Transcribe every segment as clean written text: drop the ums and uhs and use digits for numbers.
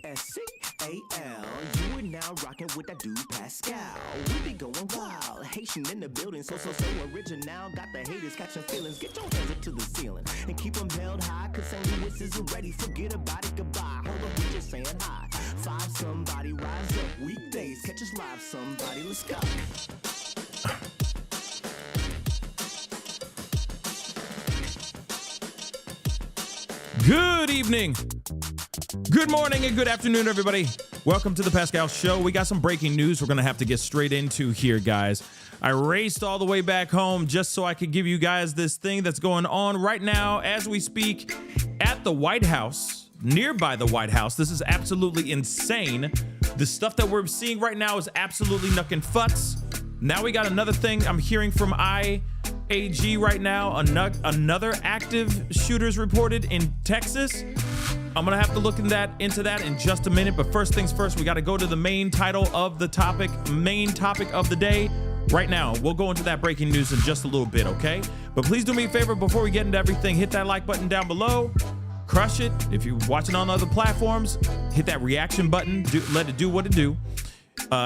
Pascal. You are now rocking with that dude Pascal. We be going wild, Haitian in the building, so original. Got the haters catching feelings. Get your hands up to the ceiling and keep them held high. Cause St. Louis isn't ready. Forget about it, goodbye. Hold up, we just saying hi. Five somebody, rise up. Weekdays, catch us live. Somebody, let's go. Good evening, good morning, and good afternoon, everybody. Welcome to the Pascal Show. We got some breaking news we're going to have to get straight into here, guys. I raced all the way back home just so I could give you guys this thing that's going on right now as we speak at the White House, nearby the White House. This is absolutely insane. The stuff that we're seeing right now is absolutely knuckin' futz. Now we got another thing I'm hearing from AG right now, another active shooters reported in Texas. I'm gonna have to look into that in just a minute, but first things first, we gotta go to the main topic of the day right now. We'll go into that breaking news in just a little bit, okay? But please do me a favor before we get into everything, hit that like button down below, crush it. If you're watching on other platforms, hit that reaction button, let it do what it do.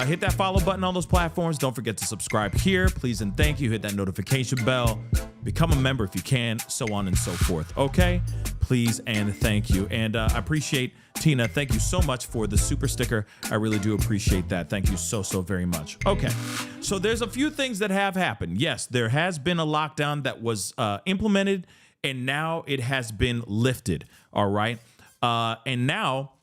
Hit that follow button on those platforms. Don't forget to subscribe here, please and thank you. Hit that notification bell. Become a member if you can, so on and so forth. Okay, please and thank you. And I appreciate Tina. Thank you so much for the super sticker. I really do appreciate that. Thank you so very much. Okay, so there's a few things that have happened. Yes, there has been a lockdown that was implemented, and now it has been lifted. All right, and now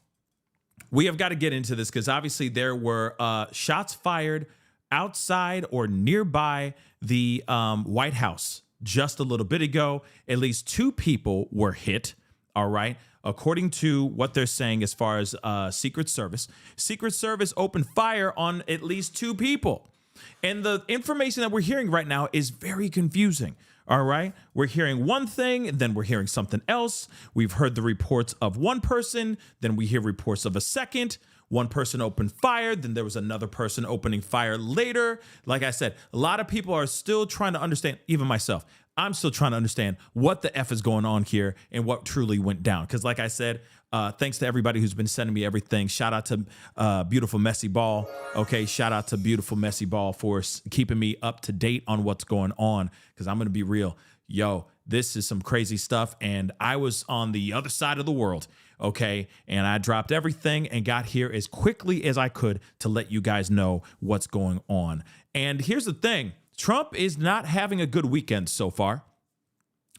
we have got to get into this because obviously there were shots fired outside or nearby the White House just a little bit ago. At least 2 people were hit. All right. According to what they're saying as far as Secret Service opened fire on at least 2 people. And the information that we're hearing right now is very confusing. All right. We're hearing one thing, then we're hearing something else. We've heard the reports of one person, then we hear reports of a second. One person opened fire, then there was another person opening fire later. Like I said, a lot of people are still trying to understand, even myself. I'm still trying to understand what the F is going on here and what truly went down. Because like I said, thanks to everybody who's been sending me everything. Shout out to Beautiful Messy Ball. Okay, shout out to Beautiful Messy Ball for keeping me up to date on what's going on. Because I'm going to be real. Yo, this is some crazy stuff. And I was on the other side of the world. Okay, and I dropped everything and got here as quickly as I could to let you guys know what's going on. And here's the thing. Trump is not having a good weekend so far.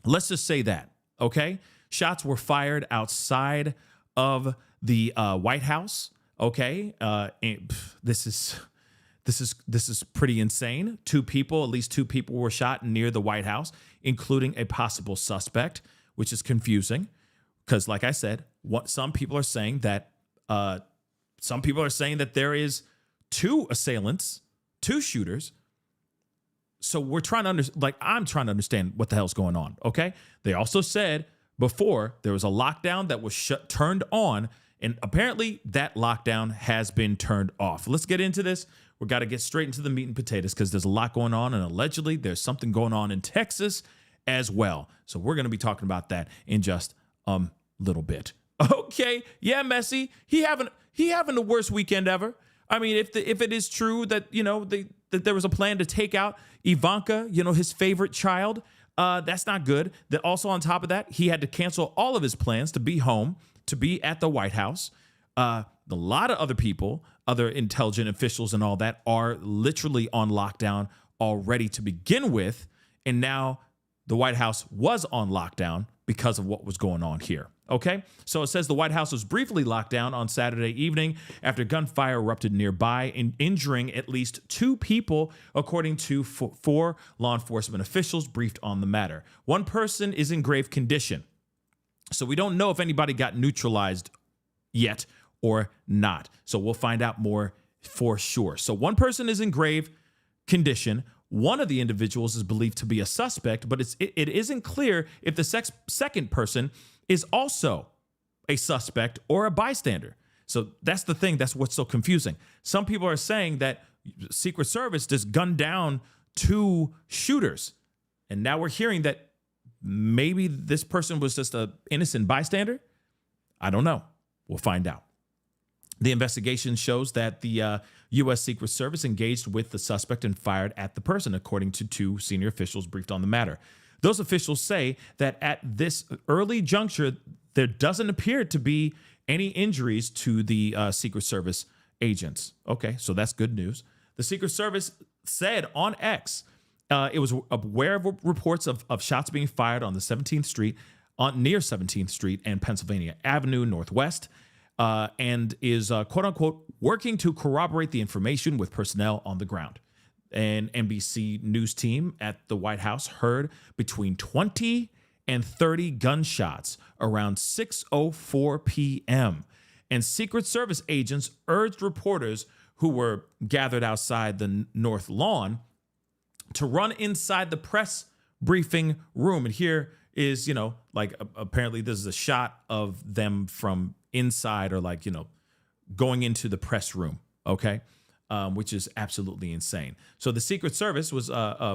Let's just say that, okay? Shots were fired outside of the White House, okay? This is pretty insane. 2 people, at least 2 people were shot near the White House, including a possible suspect, which is confusing because, like I said, some people are saying that there is 2 assailants, 2 shooters. So we're trying to I'm trying to understand what the hell's going on. Okay. They also said before there was a lockdown that was turned on, and apparently that lockdown has been turned off. Let's get into this. We got to get straight into the meat and potatoes because there's a lot going on, and allegedly there's something going on in Texas as well. So we're going to be talking about that in just a little bit. Okay. Yeah, Messi. He having the worst weekend ever. I mean, if it is true that, you know, that there was a plan to take out Ivanka, you know, his favorite child, that's not good. That also on top of that, he had to cancel all of his plans to be home, to be at the White House. A lot of other people, other intelligent officials and all that are literally on lockdown already to begin with. And now the White House was on lockdown because of what was going on here. Okay, so it says the White House was briefly locked down on Saturday evening after gunfire erupted nearby, injuring at least 2 people, according to 4 law enforcement officials briefed on the matter. 1 person is in grave condition. So we don't know if anybody got neutralized yet or not. So we'll find out more for sure. So 1 person is in grave condition. One of the individuals is believed to be a suspect, but it isn't clear if the second person is also a suspect or a bystander. So that's the thing. That's what's so confusing. Some people are saying that Secret Service just gunned down 2 shooters. And now we're hearing that maybe this person was just an innocent bystander. I don't know. We'll find out. The investigation shows that the U.S. Secret Service engaged with the suspect and fired at the person, according to 2 senior officials briefed on the matter. Those officials say that at this early juncture, there doesn't appear to be any injuries to the Secret Service agents. Okay, so that's good news. The Secret Service said on X, it was aware of reports of shots being fired on the 17th Street, near 17th Street and Pennsylvania Avenue Northwest, and is, quote unquote, working to corroborate the information with personnel on the ground. An NBC News team at the White House heard between 20 and 30 gunshots around 6:04 p.m. And Secret Service agents urged reporters who were gathered outside the North Lawn to run inside the press briefing room. And here is, you know, like apparently this is a shot of them from inside, or like, you know, going into the press room. Okay. Which is absolutely insane. So the Secret Service was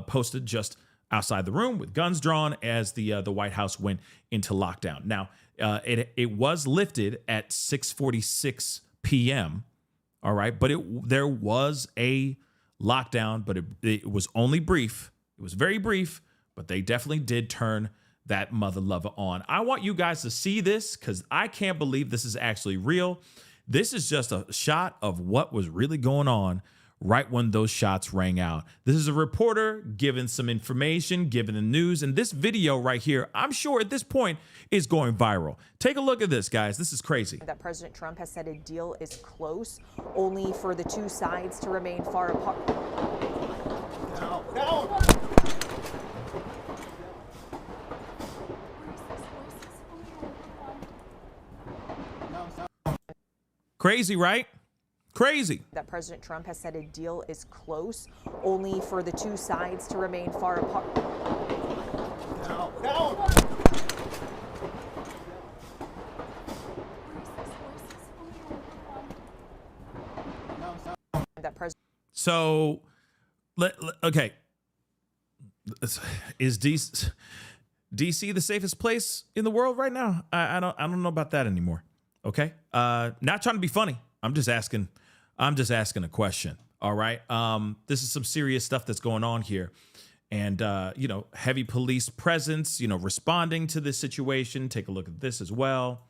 posted just outside the room with guns drawn as the White House went into lockdown. Now, it was lifted at 6:46 p.m. All right, but there was a lockdown, but it was only brief. It was very brief, but they definitely did turn that mother lover on. I want you guys to see this because I can't believe this is actually real. This is just a shot of what was really going on right when those shots rang out. This is a reporter giving some information, giving the news, and this video right here, I'm sure at this point is going viral. Take a look at this, guys. This is crazy. That President Trump has said a deal is close, only for the 2 sides to remain far apart. No. Crazy, right? Crazy. That President Trump has said a deal is close, only for the 2 sides to remain far apart. No. That President. So, okay. Is DC the safest place in the world right now? I don't know about that anymore. Okay. Not trying to be funny. I'm just asking a question. All right. This is some serious stuff that's going on here. And, you know, heavy police presence, you know, responding to this situation. Take a look at this as well.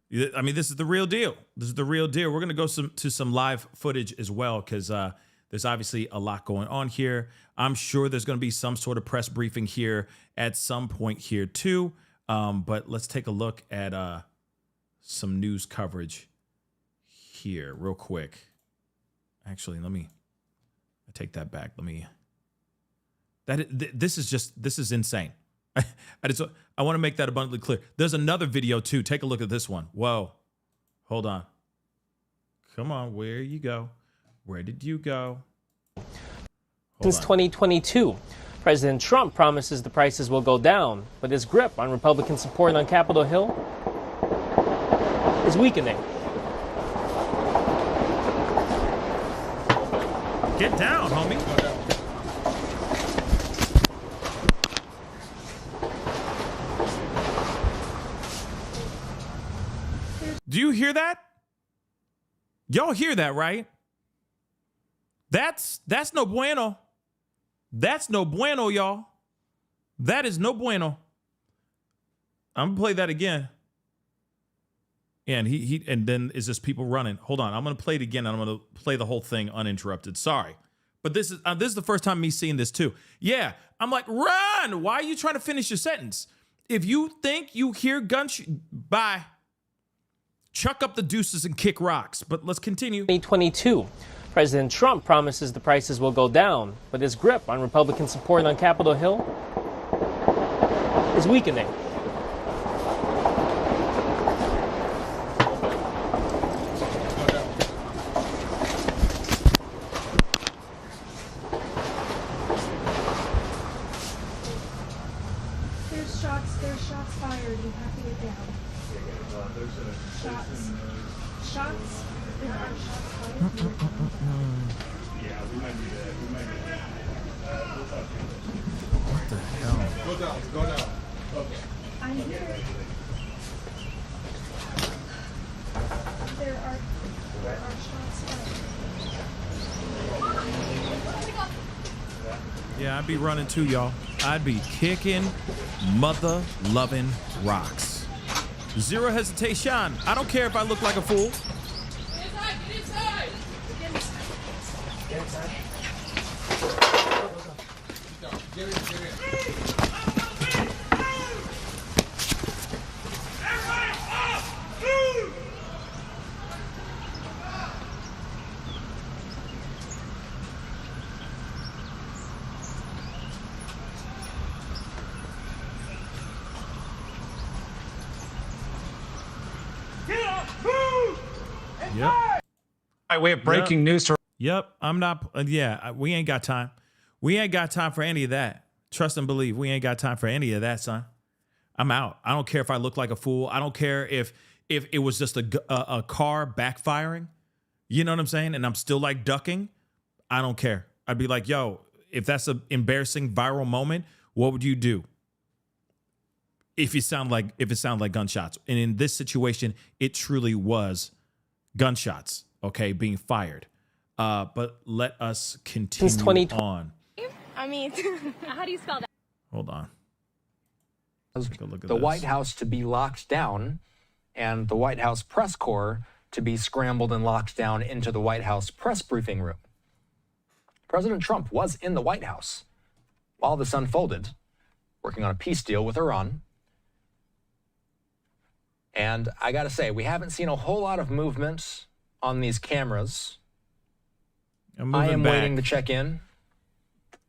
I mean, this is the real deal. This is the real deal. We're going to go to some live footage as well, because there's obviously a lot going on here. I'm sure there's going to be some sort of press briefing here at some point here too. But let's take a look at some news coverage here real quick. Actually, I take that back. This is insane. I want to make that abundantly clear. There's another video too. Take a look at this one. Whoa, hold on. Come on, where you go? Where did you go? Since 2022, President Trump promises the prices will go down, but his grip on Republican support on Capitol Hill is weakening. Get down, homie. Do you hear that? Y'all hear that, right? That's no bueno. That's no bueno, y'all. That is no bueno. I'm gonna play that again. And and then is this people running? Hold on, I'm gonna play it again. And I'm gonna play the whole thing uninterrupted. Sorry, but this is the first time me seeing this too. Yeah, I'm like, run! Why are you trying to finish your sentence? If you think you hear bye. Chuck up the deuces and kick rocks. But let's continue. 2022. President Trump promises the prices will go down, but his grip on Republican support on Capitol Hill is weakening. There's shots fired. You have to get down. Shots. Shots. There are shots fired. Yeah, we might do that. What the hell? Go down. Okay. I'm here. There are shots fired. Yeah, I'd be running too, y'all. I'd be kicking mother-loving rocks. Zero hesitation. I don't care if I look like a fool. Get inside! Get inside. Get in. Yep. All right, we have breaking news. Yep. I'm not. We ain't got time. We ain't got time for any of that. Trust and believe. We ain't got time for any of that, son. I'm out. I don't care if I look like a fool. I don't care if it was just a car backfiring. You know what I'm saying? And I'm still like ducking. I don't care. I'd be like, yo, if that's an embarrassing viral moment, what would you do? If it sound like gunshots. And in this situation, it truly was gunshots, okay, being fired. But let us continue on. I mean, how do you spell that? Hold on. Let's take a look at the this. White House to be locked down and the White House press corps to be scrambled and locked down into the White House press briefing room. President Trump was in the White House while this unfolded, working on a peace deal with Iran. And I got to say, we haven't seen a whole lot of movement on these cameras. I am waiting to check in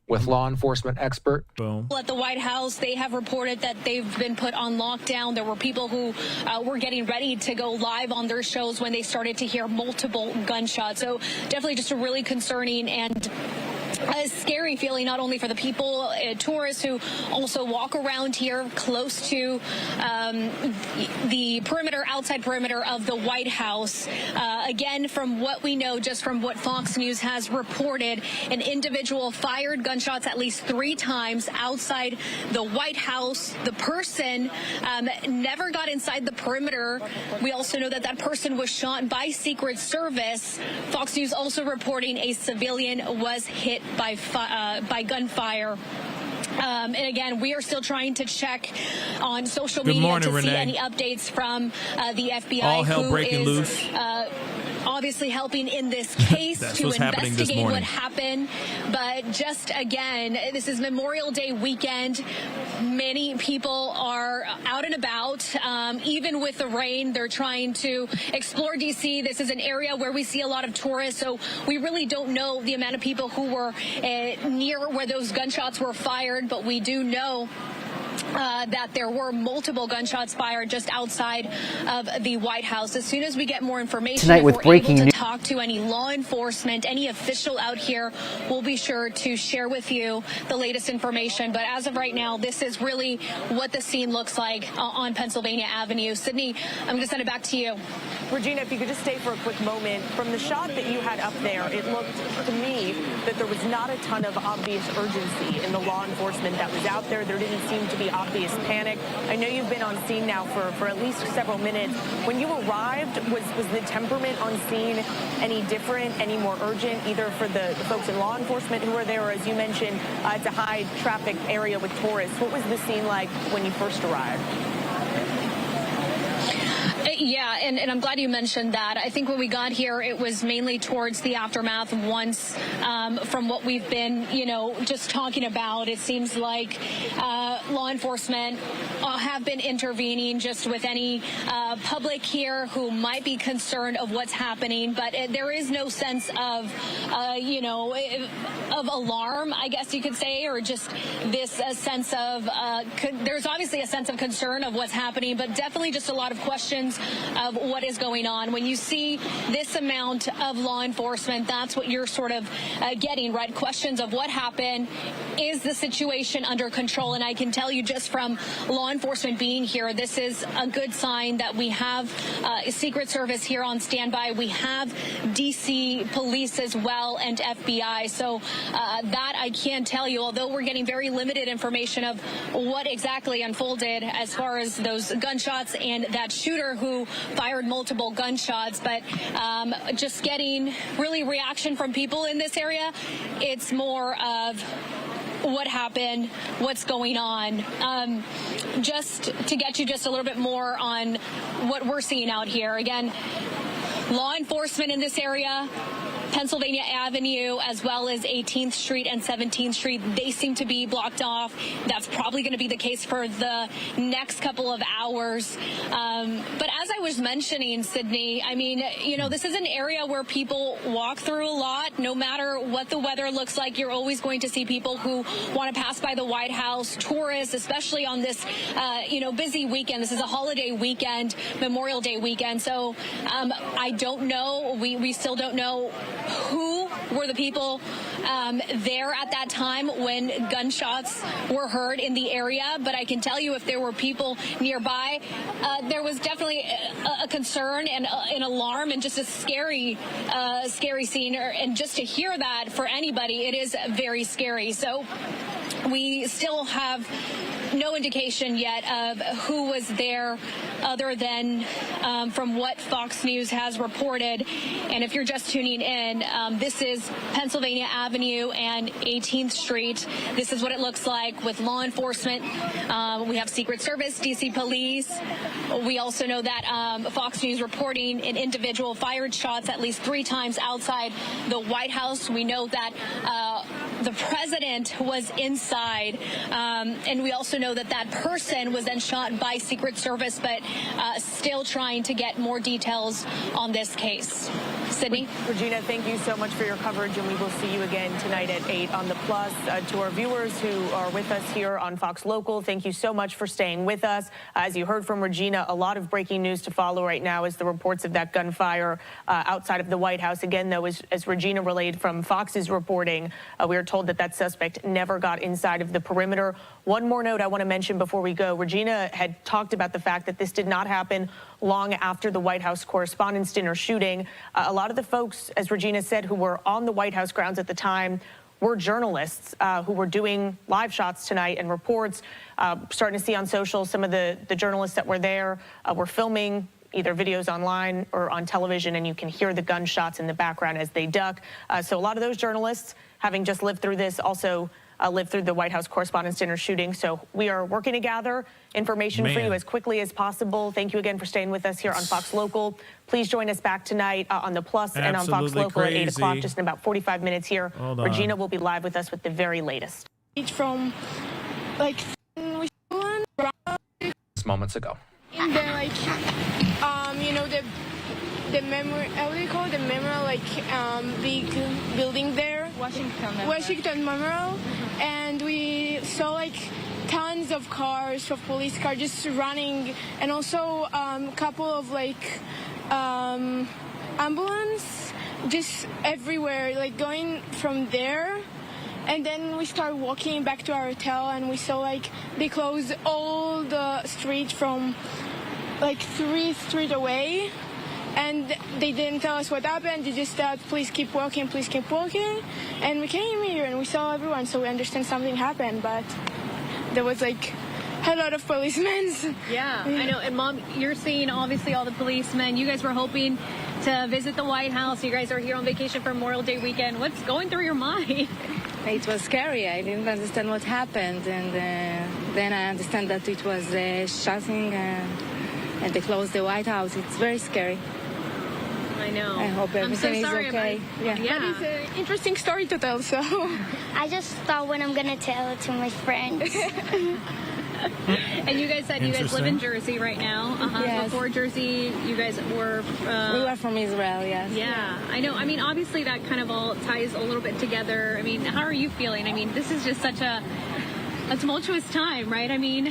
with law enforcement expert. Boom. At the White House, they have reported that they've been put on lockdown. There were people who were getting ready to go live on their shows when they started to hear multiple gunshots. So definitely just a really concerning and a scary feeling, not only for the people, tourists who also walk around here close to the perimeter, outside perimeter of the White House. Again, from what we know, just from what Fox News has reported, an individual fired gunshots at least 3 times outside the White House. The person never got inside the perimeter. We also know that that person was shot by Secret Service. Fox News also reporting a civilian was hit by gunfire. And again, we are still trying to check on social media to see any updates from the FBI. All hell breaking loose. Obviously helping in this case to investigate what happened. But just again, this is Memorial Day weekend. Many people are out and about. Even with the rain, they're trying to explore D.C. This is an area where we see a lot of tourists, so we really don't know the amount of people who were near where those gunshots were fired, but we do know that there were multiple gunshots fired just outside of the White House. As soon as we get more information, tonight with breaking news, talk to any law enforcement, any official out here, we'll be sure to share with you the latest information. But as of right now, this is really what the scene looks like on Pennsylvania Avenue. Sydney, I'm going to send it back to you. Regina, if you could just stay for a quick moment. From the shot that you had up there, it looked to me that there was not a ton of obvious urgency in the law enforcement that was out there. There didn't seem to be obvious panic. I know you've been on scene now for at least several minutes. When you arrived, was the temperament on scene any different, any more urgent, either for the folks in law enforcement who were there, or as you mentioned, it's a high traffic area with tourists? What was the scene like when you first arrived? Yeah, and I'm glad you mentioned that. I think when we got here, it was mainly towards the aftermath once from what we've been, just talking about. It seems like law enforcement have been intervening just with any public here who might be concerned of what's happening. But there is no sense of, of alarm, I guess you could say, or just this sense of, there's obviously a sense of concern of what's happening, but definitely just a lot of questions of what is going on. When you see this amount of law enforcement, that's what you're sort of getting, right? Questions of what happened. Is the situation under control? And I can tell you just from law enforcement being here, this is a good sign that we have Secret Service here on standby. We have DC police as well and FBI. So that I can tell you, although we're getting very limited information of what exactly unfolded as far as those gunshots and that shooter who fired multiple gunshots, but just getting really reaction from people in this area. It's more of what happened, what's going on. Just to get you just a little bit more on what we're seeing out here. Again, law enforcement in this area, Pennsylvania Avenue, as well as 18th Street and 17th Street, they seem to be blocked off. That's probably going to be the case for the next couple of hours. But as I was mentioning, Sydney, I mean, this is an area where people walk through a lot. No matter what the weather looks like, you're always going to see people who want to pass by the White House, tourists, especially on this, busy weekend. This is a holiday weekend, Memorial Day weekend. So I don't know. We still don't know who were the people there at that time when gunshots were heard in the area. But I can tell you, if there were people nearby, there was definitely a concern and an alarm and just a scary scene. And just to hear that for anybody, it is very scary. So we still have no indication yet of who was there other than from what Fox News has reported. And if you're just tuning in, this is Pennsylvania Avenue and 18th Street. This is what it looks like with law enforcement. We have Secret Service, DC Police. We also know that Fox News reporting an individual fired shots at least 3 times outside the White House. We know that the president was inside, and we also know that that person was then shot by Secret Service, but still trying to get more details on this case. Sydney? Regina, thank you so much for your coverage, and we will see you again tonight at 8 on the Plus. To our viewers who are with us here on Fox Local, thank you so much for staying with us. As you heard from Regina, a lot of breaking news to follow right now as the reports of that gunfire outside of the White House. Again, though, as Regina relayed from Fox's reporting, we are told that suspect never got inside of the perimeter. One more note I want to mention before we go. Regina had talked about the fact that this did not happen long after the White House Correspondents' Dinner shooting. A lot of the folks, as Regina said, who were on the White House grounds at the time were journalists who were doing live shots tonight and reports. Starting to see on social some of the journalists that were there were filming either videos online or on television, and you can hear the gunshots in the background as they duck. So a lot of those journalists, having just lived through this, also lived through the White House Correspondents' Dinner shooting. So we are working to gather information for you as quickly as possible. Thank you again for staying with us here on Fox Local. Please join us back tonight on the Plus and on Fox Local at 8 o'clock, just in about 45 minutes here. Regina will be live with us with the very latest. From, Moments ago. And then, the memory, what do you call it? The memorial, big building there. Washington Memorial. And we saw, tons of cars, of police cars just running, and also a couple of, ambulance just everywhere, going from there. And then we started walking back to our hotel, and we saw, they closed all the streets from, 3 streets away. And they didn't tell us what happened. They just said, please keep walking, please keep walking. And we came here and we saw everyone, so we understand something happened. But there was a lot of policemen. Yeah, I know. And Mom, you're seeing obviously all the policemen. You guys were hoping to visit the White House. You guys are here on vacation for Memorial Day weekend. What's going through your mind? It was scary. I didn't understand what happened, and then I understand that it was shooting, and they closed the White House. It's very scary. I know. I hope everything I'm so sorry is okay. Yeah. But it's an interesting story to tell, so. I just thought when I'm going to tell it to my friends. And you guys said you guys live in Jersey right now. Yes. Before Jersey, you guys were... we were from Israel, yes. Yeah, I know. I mean, obviously that kind of all ties a little bit together. I mean, how are you feeling? I mean, this is just such a tumultuous time, right? I mean,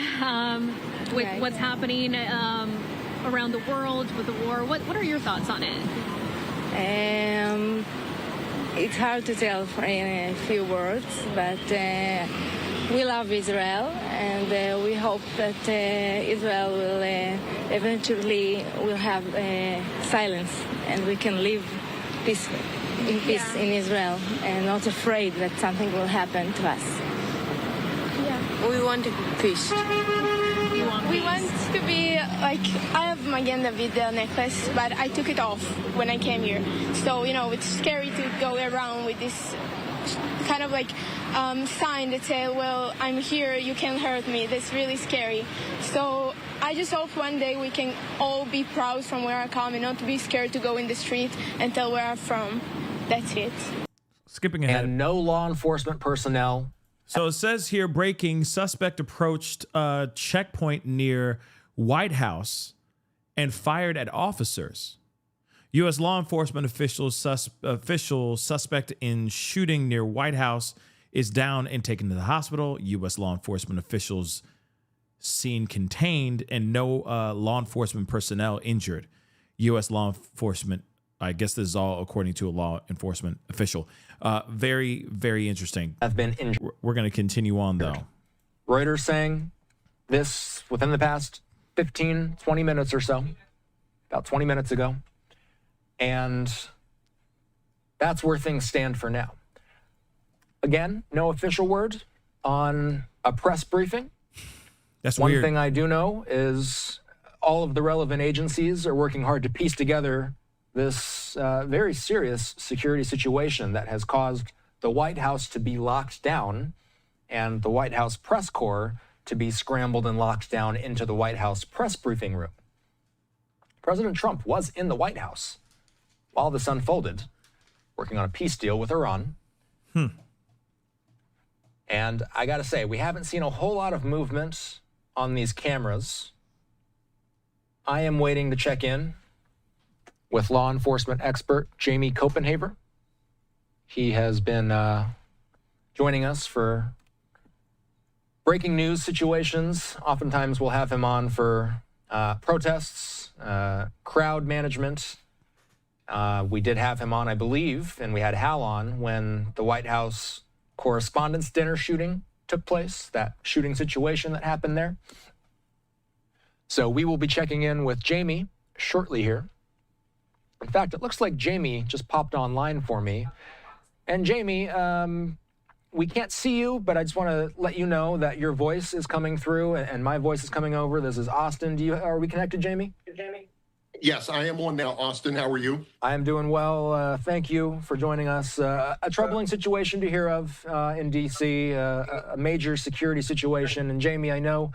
with what's happening around the world with the war. What are your thoughts on it? It's hard to tell in a few words, but we love Israel, and we hope that Israel will eventually will have silence, and we can live in peace in Israel, and not afraid that something will happen to us. Yeah, we want peace. We want to be like, I have my David necklace, but I took it off when I came here. So, it's scary to go around with this kind of like sign that say, well, I'm here, you can't hurt me. That's really scary. So I just hope one day we can all be proud from where I come and not be scared to go in the street and tell where I'm from. That's it. Skipping ahead. And no law enforcement personnel. So it says here, breaking, suspect approached a checkpoint near White House and fired at officers. U.S. law enforcement official suspect in shooting near White House is down and taken to the hospital. U.S. law enforcement officials scene contained and no law enforcement personnel injured. U.S. law enforcement, I guess this is all according to a law enforcement official. Very, very interesting. Have been injured. We're going to continue on, though. Reuters saying this within the past 15, 20 minutes or so, about 20 minutes ago. And that's where things stand for now. Again, no official word on a press briefing. That's One weird. thing I do know is all of the relevant agencies are working hard to piece together this very serious security situation that has caused the White House to be locked down and the White House press corps to be scrambled and locked down into the White House press briefing room. President Trump was in the White House while this unfolded, working on a peace deal with Iran. And I got to say, we haven't seen a whole lot of movement on these cameras. I am waiting to check in with law enforcement expert Jamie Copenhaver. He has been joining us for breaking news situations. Oftentimes we'll have him on for protests, crowd management. We did have him on, I believe, and we had Hal on when the White House Correspondents' Dinner shooting took place, that shooting situation that happened there. So we will be checking in with Jamie shortly here. In fact, it looks like Jamie just popped online for me. And Jamie, we can't see you, but I just want to let you know that your voice is coming through and my voice is coming over. This is Austin. Are we connected, Jamie? Yes, I am on now. Austin, how are you? I am doing well. Thank you for joining us. A troubling situation to hear of in D.C., a major security situation. And Jamie, I know,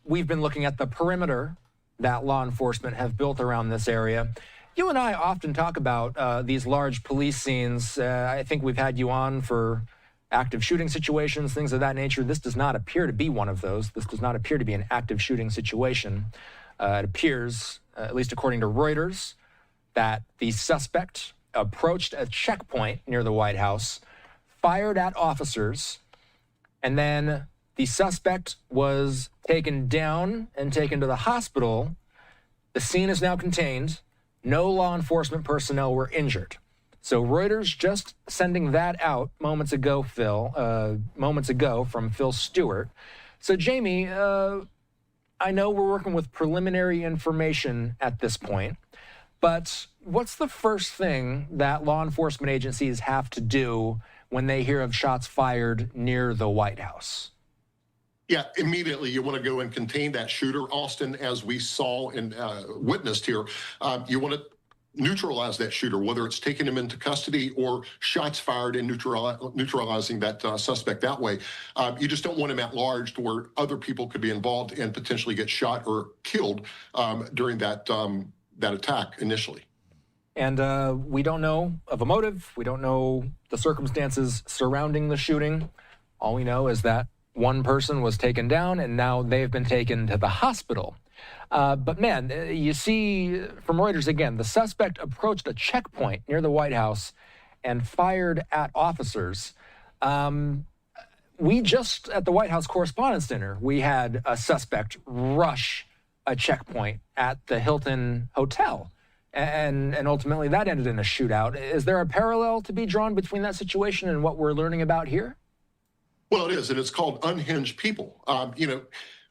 we've been looking at the perimeter that law enforcement have built around this area. You and I often talk about these large police scenes. I think we've had you on for active shooting situations, things of that nature. This does not appear to be one of those. This does not appear to be an active shooting situation. It appears, at least according to Reuters, that the suspect approached a checkpoint near the White House, fired at officers, and then the suspect was taken down and taken to the hospital. The scene is now contained. No law enforcement personnel were injured. So Reuters just sending that out moments ago, from Phil Stewart. So Jamie, I know we're working with preliminary information at this point, but what's the first thing that law enforcement agencies have to do when they hear of shots fired near the White House? Yeah, immediately you want to go and contain that shooter, Austin, as we saw and witnessed here. You want to neutralize that shooter, whether it's taking him into custody or shots fired and neutralizing that suspect that way. You just don't want him at large to where other people could be involved and potentially get shot or killed during that attack initially. And we don't know of a motive. We don't know the circumstances surrounding the shooting. All we know is that one person was taken down, and now they've been taken to the hospital. But man, you see from Reuters again, the suspect approached a checkpoint near the White House and fired at officers. We just, at the White House Correspondents' Dinner, we had a suspect rush a checkpoint at the Hilton Hotel. And ultimately that ended in a shootout. Is there a parallel to be drawn between that situation and what we're learning about here? Well, it is, and it's called unhinged people.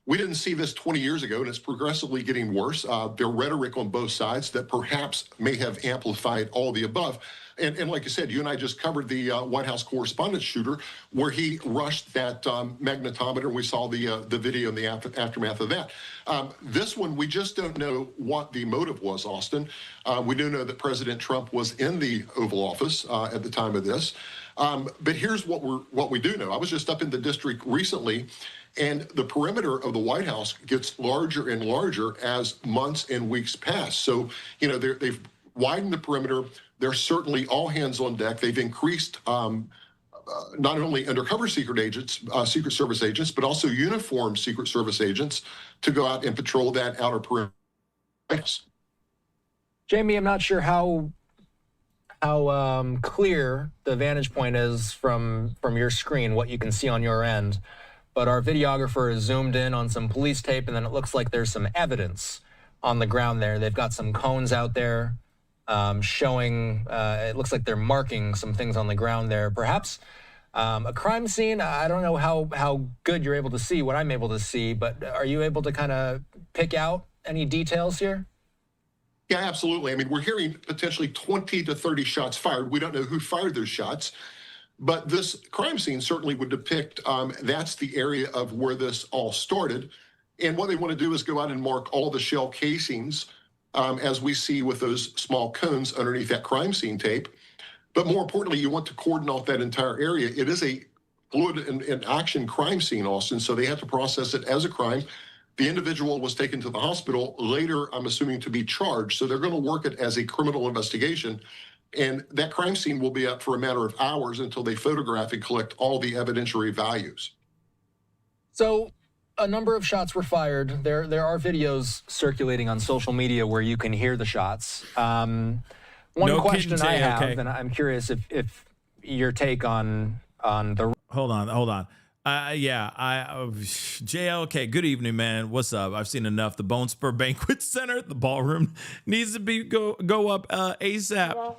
We didn't see this 20 years ago, and it's progressively getting worse. Their rhetoric on both sides that perhaps may have amplified all the above. And like you said, you and I just covered the White House Correspondents' shooter, where he rushed that magnetometer. We saw the video and the aftermath of that. This one, we just don't know what the motive was, Austin. We do know that President Trump was in the Oval Office at the time of this. But here's what we do know. I was just up in the district recently, and the perimeter of the White House gets larger and larger as months and weeks pass. So, they've widened the perimeter. They're certainly all hands on deck. They've increased not only undercover Secret Service agents, but also uniformed Secret Service agents to go out and patrol that outer perimeter. Jamie, I'm not sure how clear the vantage point is from your screen, what you can see on your end. But our videographer is zoomed in on some police tape, and then it looks like there's some evidence on the ground there. They've got some cones out there showing, it looks like they're marking some things on the ground there. Perhaps a crime scene. I don't know how good you're able to see what I'm able to see, but are you able to kind of pick out any details here? Yeah, absolutely. I mean, we're hearing potentially 20 to 30 shots fired. We don't know who fired those shots. But this crime scene certainly would depict that's the area of where this all started. And what they want to do is go out and mark all the shell casings, as we see with those small cones underneath that crime scene tape. But more importantly, you want to cordon off that entire area. It is a fluid and action crime scene, Austin, so they have to process it as a crime. The individual was taken to the hospital later, I'm assuming, to be charged. So they're going to work it as a criminal investigation. And that crime scene will be up for a matter of hours until they photograph and collect all the evidentiary values. So a number of shots were fired. There are videos circulating on social media where you can hear the shots. One question I have, and I'm curious if your take on the... Hold on. JLK, good evening, man. What's up? I've seen enough. The Bone Spur Banquet Center, the ballroom needs to be go up ASAP.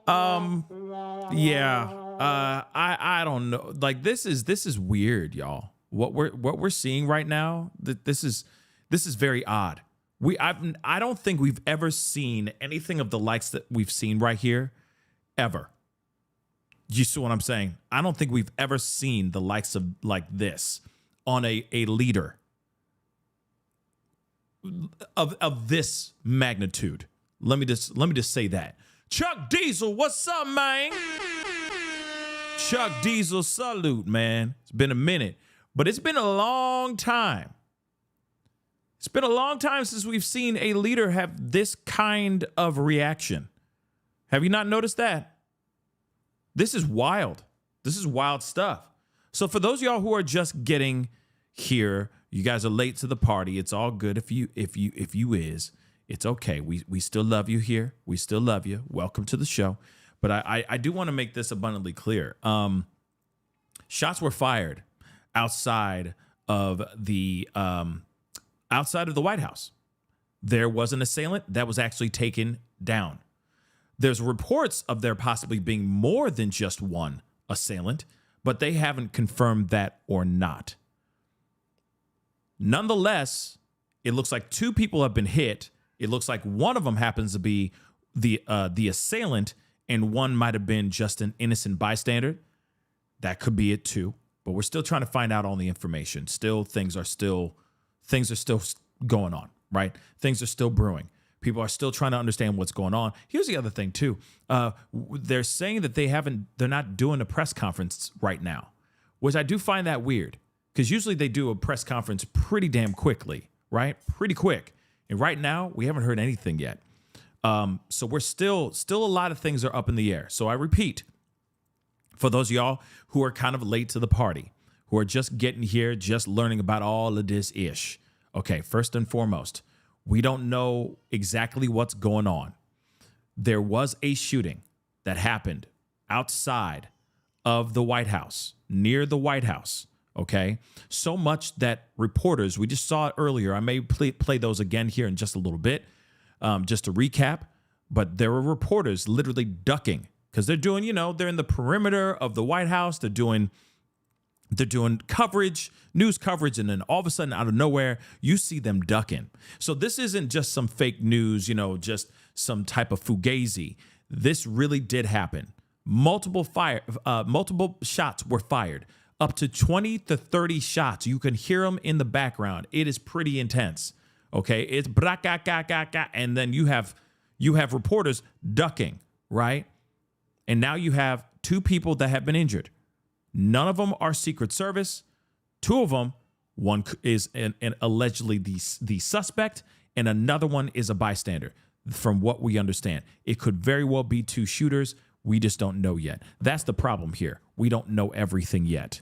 I don't know. Like this is weird, y'all. What we're seeing right now, this is very odd. I don't think we've ever seen anything of the likes that we've seen right here, ever. You see what I'm saying? I don't think we've ever seen the likes of like this on a leader of this magnitude. Let me just say that. Chuck Diesel, what's up, man? Chuck Diesel, salute, man. It's been a minute, but it's been a long time. It's been a long time since we've seen a leader have this kind of reaction. Have you not noticed that? This is wild. This is wild stuff. So for those of y'all who are just getting here, you guys are late to the party. It's all good if you is. It's okay. We still love you here. We still love you. Welcome to the show. But I do want to make this abundantly clear. Shots were fired outside of the White House. There was an assailant that was actually taken down. There's reports of there possibly being more than just one assailant, but they haven't confirmed that or not. Nonetheless, it looks like two people have been hit. It looks like one of them happens to be the assailant, and one might have been just an innocent bystander. That could be it too. but we're still trying to find out all the information. Things are still going on, right? Things are still brewing. People are still trying to understand what's going on. Here's the other thing too. They're saying that they're not doing a press conference right now, which I do find that weird, because usually they do a press conference pretty damn quickly, right? Pretty quick. And right now we haven't heard anything yet. So we're still a lot of things are up in the air. So I repeat, for those of y'all who are kind of late to the party, who are just getting here, just learning about all of this ish. Okay, first and foremost, we don't know exactly what's going on. There was a shooting that happened outside of the White House, near the White House. Okay, so much that reporters, we just saw it earlier. I may play those again here in just a little bit, just to recap. But there were reporters literally ducking because they're doing, they're in the perimeter of the White House. They're doing coverage, news coverage, and then all of a sudden, out of nowhere, you see them ducking. So this isn't just some fake news, just some type of fugazi. This really did happen. Multiple shots were fired. Up to 20 to 30 shots. You can hear them in the background. It is pretty intense. Okay, it's and then you have reporters ducking, right? And now you have two people that have been injured. None of them are Secret Service. Two of them, one is an allegedly the suspect, and another one is a bystander. From what we understand, it could very well be two shooters. We just don't know yet. That's the problem here. We don't know everything yet.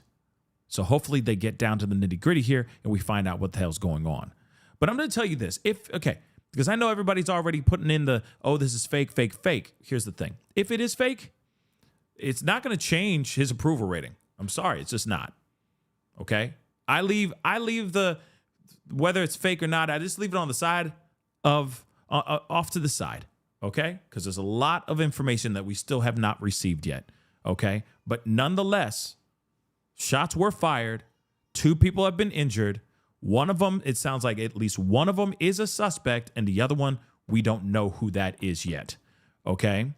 So hopefully they get down to the nitty gritty here and we find out what the hell's going on. But I'm going to tell you this. Because I know everybody's already putting in this is fake, fake, fake. Here's the thing. If it is fake, it's not going to change his approval rating. I'm sorry. It's just not. Okay. I leave the, whether it's fake or not, I just leave it on the side of, off to the side. Okay. Because there's a lot of information that we still have not received yet. Okay. But nonetheless, shots were fired. Two people have been injured. One of them, it sounds like at least one of them is a suspect, and the other one, we don't know who that is yet. Okay?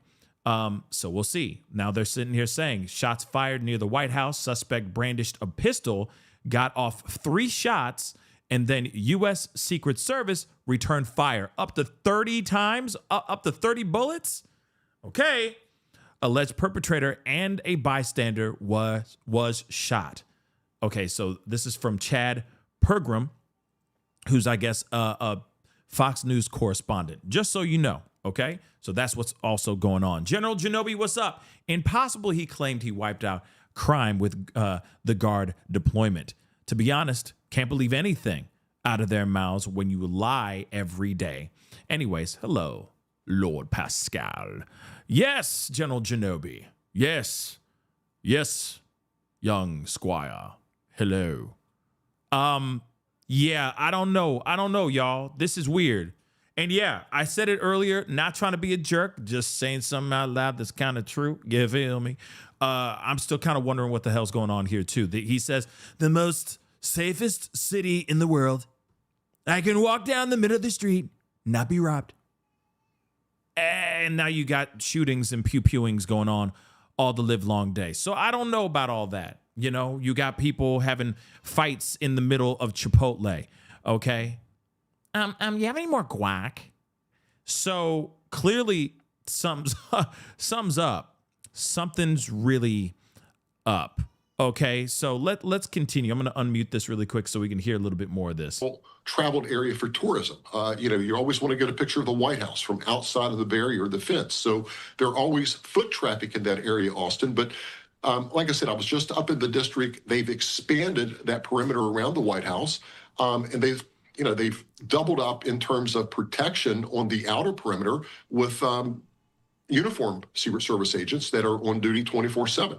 So we'll see. Now they're sitting here saying shots fired near the White House. Suspect brandished a pistol, got off 3 shots, and then U.S. Secret Service returned fire up to 30 times, up to 30 bullets. Okay. Alleged perpetrator and a bystander was shot. Okay, so this is from Chad Pergram, who's, I guess, a Fox News correspondent, just so you know, okay? So that's what's also going on. General Genobi, what's up? Impossible, he claimed he wiped out crime with the Guard deployment. To be honest, can't believe anything out of their mouths when you lie every day. Anyways, hello, Lord Pascal. Yes, General Genobi. Yes, young squire. Hello. Yeah, I don't know, y'all. This is weird. And yeah, I said it earlier, not trying to be a jerk, just saying something out loud that's kind of true. You feel me? I'm still kind of wondering what the hell's going on here too. He says, the most safest city in the world. I can walk down the middle of the street, not be robbed. And now you got shootings and pew-pewings going on all the live long day. So I don't know about all that. You got people having fights in the middle of Chipotle. Okay. You have any more guac? So clearly sums up. Something's really up. Okay. So let's continue. I'm going to unmute this really quick so we can hear a little bit more of this. Traveled area for tourism. You always want to get a picture of the White House from outside of the barrier or the fence. So there are always foot traffic in that area, Austin. But like I said, I was just up in the district. They've expanded that perimeter around the White House, and they've doubled up in terms of protection on the outer perimeter with uniformed Secret Service agents that are on duty 24/7.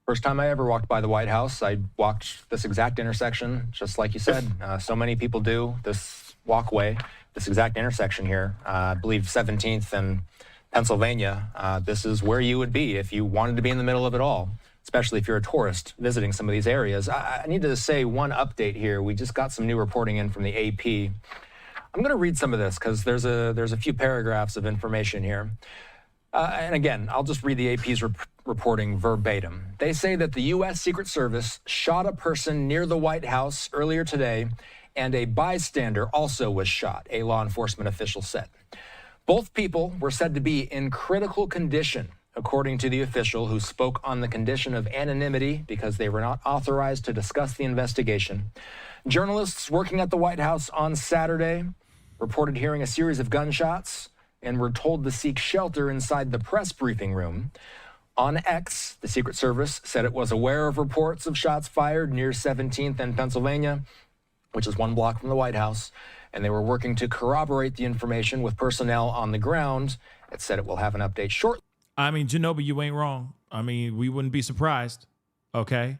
First time I ever walked by the White House, I walked this exact intersection, just like you said. So many people do this walkway, this exact intersection here. I believe 17th and Pennsylvania. This is where you would be if you wanted to be in the middle of it all, especially if you're a tourist visiting some of these areas. I need to say one update here. We just got some new reporting in from the AP. I'm going to read some of this because there's a few paragraphs of information here. And again, I'll just read the AP's reporting verbatim. They say that the U.S. Secret Service shot a person near the White House earlier today, and a bystander also was shot, a law enforcement official said. Both people were said to be in critical condition, according to the official who spoke on the condition of anonymity because they were not authorized to discuss the investigation. Journalists working at the White House on Saturday reported hearing a series of gunshots and were told to seek shelter inside the press briefing room. On X, the Secret Service said it was aware of reports of shots fired near 17th and Pennsylvania, which is 1 block from the White House, and they were working to corroborate the information with personnel on the ground. It said it will have an update shortly. I mean, Genobi, you ain't wrong. I mean, we wouldn't be surprised, okay?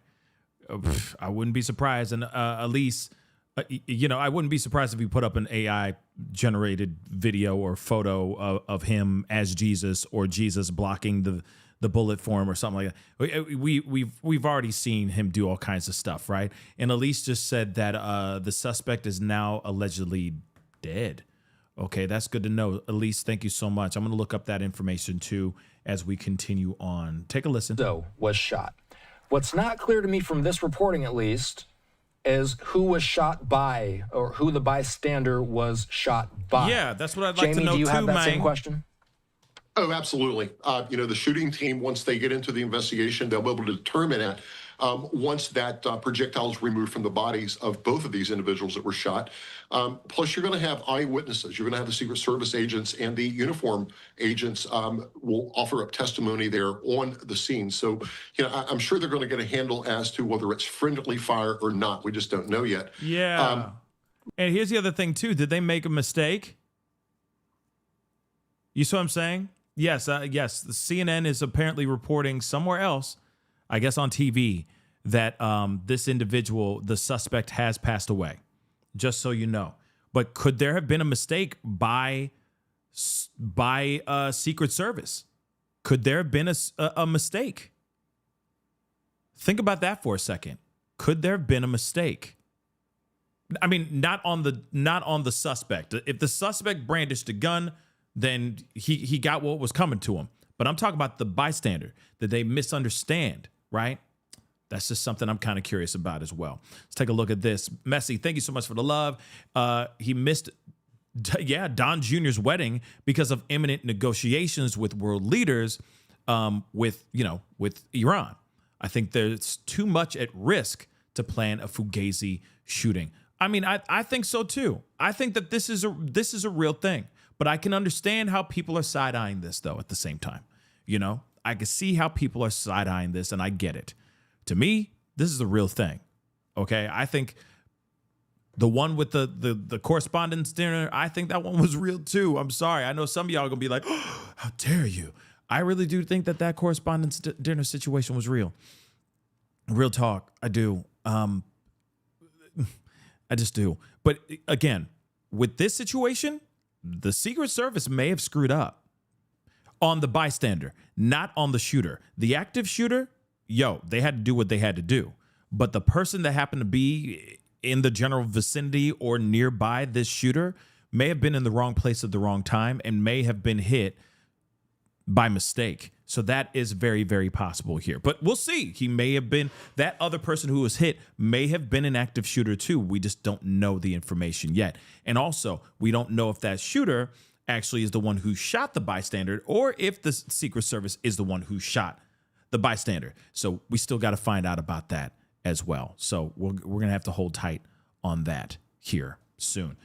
I wouldn't be surprised. And Elise, I wouldn't be surprised if we put up an AI-generated video or photo of him as Jesus or Jesus blocking the bullet for him or something like that. We've already seen him do all kinds of stuff, right? And Elise just said that the suspect is now allegedly dead. Okay, that's good to know. Elise, thank you so much. I'm going to look up that information too as we continue on. Take a listen. So was shot. What's not clear to me from this reporting, at least, is who was shot by or who the bystander was shot by. Yeah, that's what I'd like to know Jamie, do you have too, that same question? Oh, absolutely. The shooting team, once they get into the investigation, they'll be able to determine it once that projectile is removed from the bodies of both of these individuals that were shot. Plus, you're going to have eyewitnesses. You're going to have the Secret Service agents and the uniform agents will offer up testimony there on the scene. So, I'm sure they're going to get a handle as to whether it's friendly fire or not. We just don't know yet. Yeah. And here's the other thing, too. Did they make a mistake? You see what I'm saying? Yes, yes. The CNN is apparently reporting somewhere else, I guess on TV, that this individual, the suspect, has passed away. Just so you know. But could there have been a mistake by Secret Service? Could there have been a mistake? Think about that for a second. Could there have been a mistake? I mean, not on the suspect. If the suspect brandished a gun, then he got what was coming to him. But I'm talking about the bystander that they misunderstand, right? That's just something I'm kind of curious about as well. Let's take a look at this. Messi, thank you so much for the love. He missed, Don Jr.'s wedding because of imminent negotiations with world leaders with Iran. I think there's too much at risk to plan a Fugazi shooting. I mean, I think so too. I think that this is a real thing. But I can understand how people are side-eyeing this, though, at the same time. I can see how people are side-eyeing this, and I get it. To me, this is a real thing, okay? I think the one with the correspondence dinner, I think that one was real, too. I'm sorry. I know some of y'all are going to be like, oh, how dare you? I really do think that correspondence dinner situation was real. Real talk, I do. I just do. But, again, with this situation, the Secret Service may have screwed up on the bystander, not on the shooter. The active shooter, they had to do what they had to do. But the person that happened to be in the general vicinity or nearby this shooter may have been in the wrong place at the wrong time and may have been hit by mistake. So that is very, very possible here. But we'll see. He may have been, that other person who was hit may have been an active shooter too. We just don't know the information yet. And also, we don't know if that shooter actually is the one who shot the bystander or if the Secret Service is the one who shot the bystander. So we still got to find out about that as well. So we're going to have to hold tight on that here soon.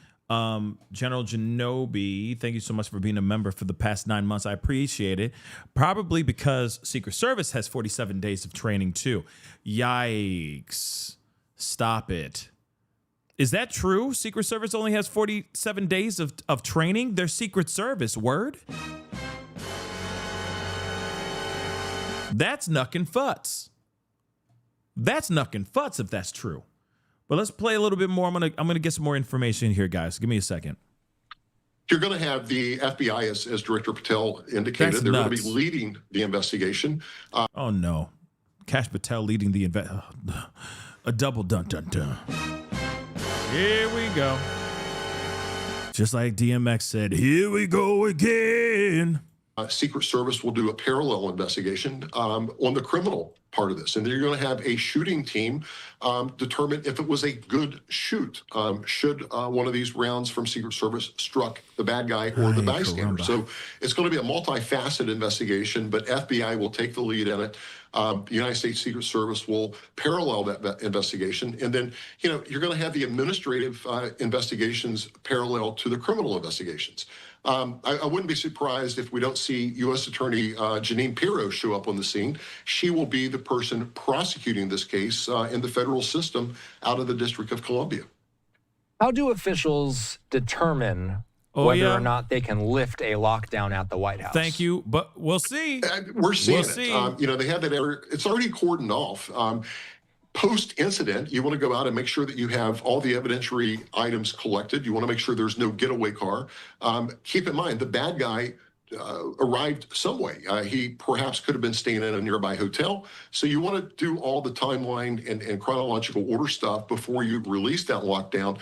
General Genobi, thank you so much for being a member for the past 9 months. I appreciate it. Probably because Secret Service has 47 days of training too. Yikes. Stop it. Is that true? Secret Service only has 47 days of training? Their Secret Service, word? That's knuckin' futs. That's knuckin' futs if that's true. But let's play a little bit more. I'm gonna get some more information here, guys. Give me a second. You're going to have the FBI, as Director Patel indicated. That's they're nuts. going to be leading the investigation. Oh no, Cash Patel leading the a double dun dun dun. Here we go. Just like DMX said, here we go again. Secret Service will do a parallel investigation on the criminal part of this. And they're going to have a shooting team determine if it was a good shoot. Should one of these rounds from Secret Service struck the bad guy or the bystander. So it's going to be a multifaceted investigation, but FBI will take the lead in it. The United States Secret Service will parallel that investigation. And then, you're going to have the administrative investigations parallel to the criminal investigations. I wouldn't be surprised if we don't see U.S. Attorney Jeanine Pirro show up on the scene. She will be the person prosecuting this case in the federal system out of the District of Columbia. How do officials determine whether or not they can lift a lockdown at the White House? Thank you, but we'll see. We're seeing We'll it. see. They have that area. It's already cordoned off. Post-incident, you want to go out and make sure that you have all the evidentiary items collected. You want to make sure there's no getaway car. Keep in mind, the bad guy arrived some way. He perhaps could have been staying in a nearby hotel. So you want to do all the timeline and chronological order stuff before you release that lockdown.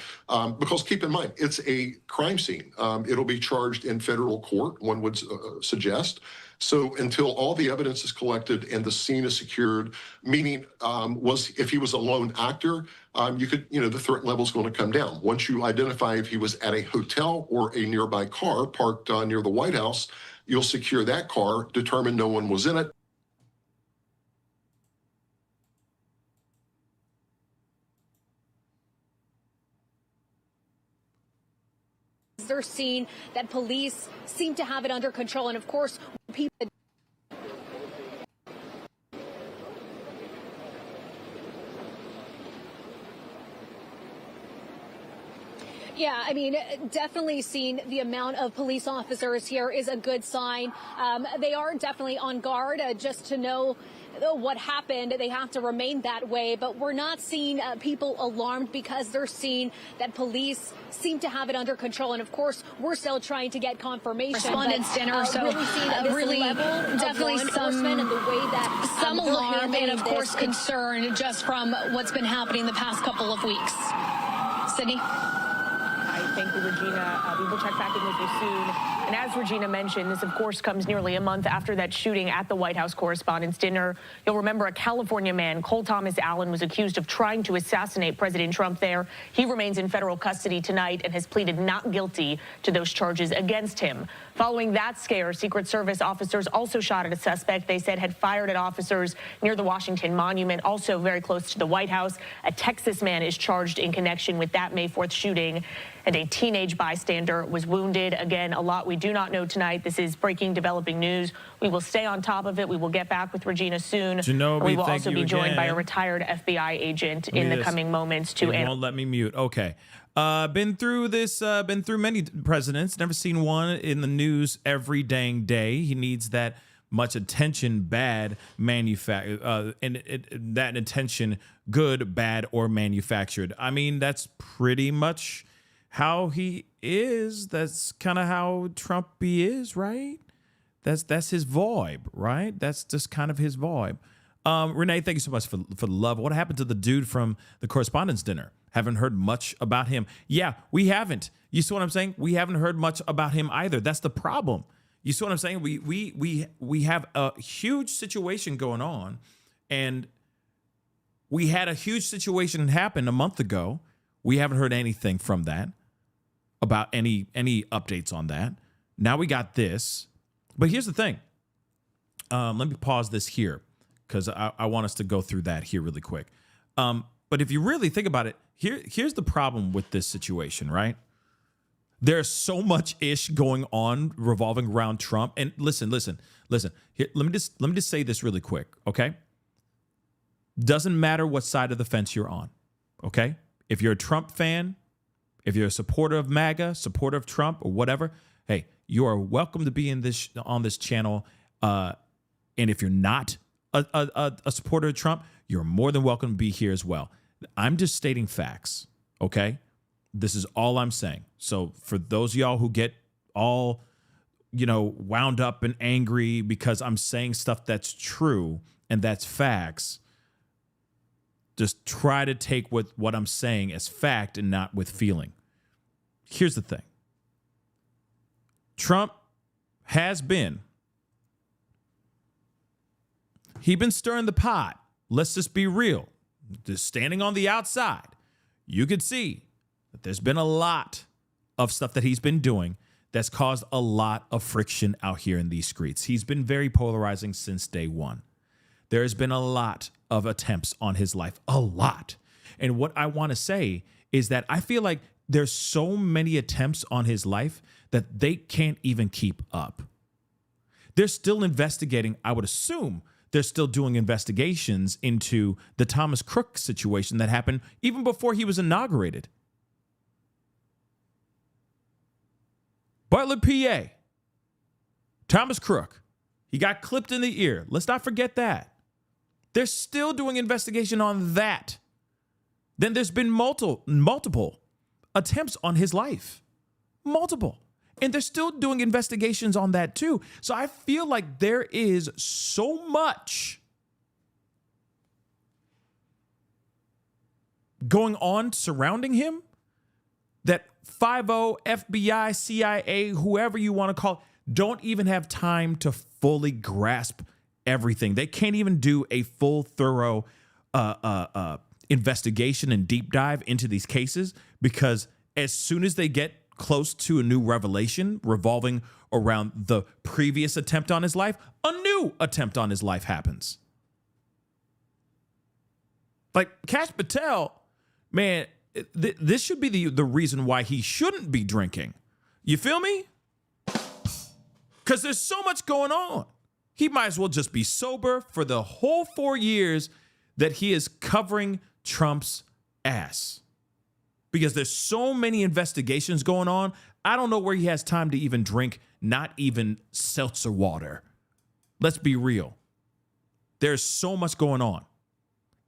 Because keep in mind, it's a crime scene. It'll be charged in federal court, one would suggest. So until all the evidence is collected and the scene is secured, meaning if he was a lone actor, the threat level is going to come down. Once you identify if he was at a hotel or a nearby car parked near the White House, you'll secure that car, determine no one was in it. They're seeing that police seem to have it under control. And of course, people. Yeah, I mean, definitely seeing the amount of police officers here is a good sign. They are definitely on guard just to know what happened. They have to remain that way, but we're not seeing people alarmed because they're seeing that police seem to have it under control. And of course, we're still trying to get confirmation. Respondents dinner, so really seeing really level definitely some and the way that some we're alarm and handling of course this. concern just from what's been happening the past couple of weeks. Sydney? Thank you, Regina. We will check back in with you soon. And as Regina mentioned, this, of course, comes nearly a month after that shooting at the White House Correspondents' Dinner. You'll remember a California man, Cole Thomas Allen, was accused of trying to assassinate President Trump there. He remains in federal custody tonight and has pleaded not guilty to those charges against him. Following that scare, Secret Service officers also shot at a suspect they said had fired at officers near the Washington Monument, also very close to the White House. A Texas man is charged in connection with that May 4th shooting, and a teenage bystander was wounded. Again, a lot we do not know tonight. This is breaking, developing news. We will stay on top of it. We will get back with Regina soon. Genobi, we will thank also you be joined by a again. retired FBI agent in the coming moments to It won't let me mute. Okay. Been through this, been through many presidents, never seen one in the news every dang day. He needs that much attention, bad, that attention, good, bad, or manufactured. I mean, that's pretty much how he is. That's kind of how Trumpy is, right? That's his vibe, right? That's just kind of his vibe. Renee, thank you so much for the love. What happened to the dude from the Correspondents' Dinner? Haven't heard much about him. Yeah, we haven't. You see what I'm saying? We haven't heard much about him either. That's the problem. You see what I'm saying? We have a huge situation going on, and we had a huge situation happen a month ago. We haven't heard anything from that, about any updates on that. Now we got this. But here's the thing. Let me pause this here because I want us to go through that here really quick. But if you really think about it, here's the problem with this situation, right? There's so much ish going on revolving around Trump. And listen. Here, let me just say this really quick, okay? Doesn't matter what side of the fence you're on, okay? If you're a Trump fan, if you're a supporter of MAGA, supporter of Trump, or whatever, hey, you are welcome to be on this channel. And if you're not a supporter of Trump, you're more than welcome to be here as well. I'm just stating facts, okay? This is all I'm saying. So for those of y'all who get all, wound up and angry because I'm saying stuff that's true and that's facts, just try to take what I'm saying as fact and not with feeling. Here's the thing. Trump has been He been stirring the pot. Let's just be real. Just standing on the outside, you could see that there's been a lot of stuff that he's been doing that's caused a lot of friction out here in these streets. He's been very polarizing since day one. There has been a lot of attempts on his life, a lot. And what I want to say is that I feel like there's so many attempts on his life that they can't even keep up. They're still investigating. I would assume they're still doing investigations into the Thomas Crook situation that happened even before he was inaugurated. Butler, PA. Thomas Crook. He got clipped in the ear. Let's not forget that. They're still doing investigation on that. Then there's been multiple attempts on his life. Multiple. And they're still doing investigations on that too. So I feel like there is so much going on surrounding him that 5-0, FBI, CIA, whoever you want to call it, don't even have time to fully grasp everything. They can't even do a full, thorough investigation and deep dive into these cases, because as soon as they get close to a new revelation revolving around the previous attempt on his life, a new attempt on his life happens. Like Cash Patel, man, this should be the reason why he shouldn't be drinking. You feel me? Because there's so much going on. He might as well just be sober for the whole 4 years that he is covering Trump's ass. Because there's so many investigations going on. I don't know where he has time to even drink, not even seltzer water. Let's be real. There's so much going on.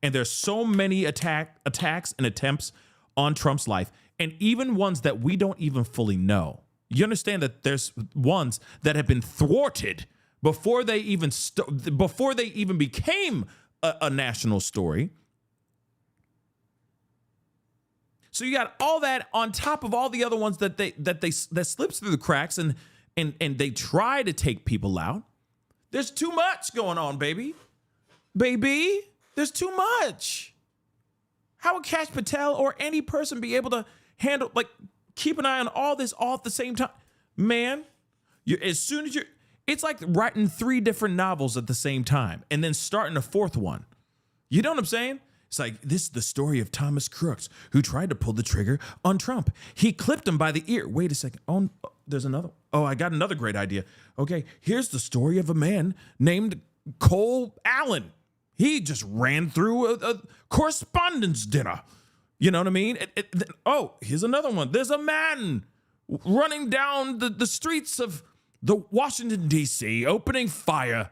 And there's so many attacks and attempts on Trump's life, and even ones that we don't even fully know. You understand that there's ones that have been thwarted before they even became a national story. So you got all that on top of all the other ones that slips through the cracks and they try to take people out. There's too much going on, baby. Baby, there's too much. How would Cash Patel or any person be able to handle, like, keep an eye on all this all at the same time? Man, it's like writing 3 different novels at the same time and then starting a 4th one. You know what I'm saying? It's like, this is the story of Thomas Crooks, who tried to pull the trigger on Trump. He clipped him by the ear. Wait a second. Oh, there's another. Oh, I got another great idea. Okay, here's the story of a man named Cole Allen. He just ran through a correspondence dinner. You know what I mean? Here's another one. There's a man running down the streets of the Washington, D.C., opening fire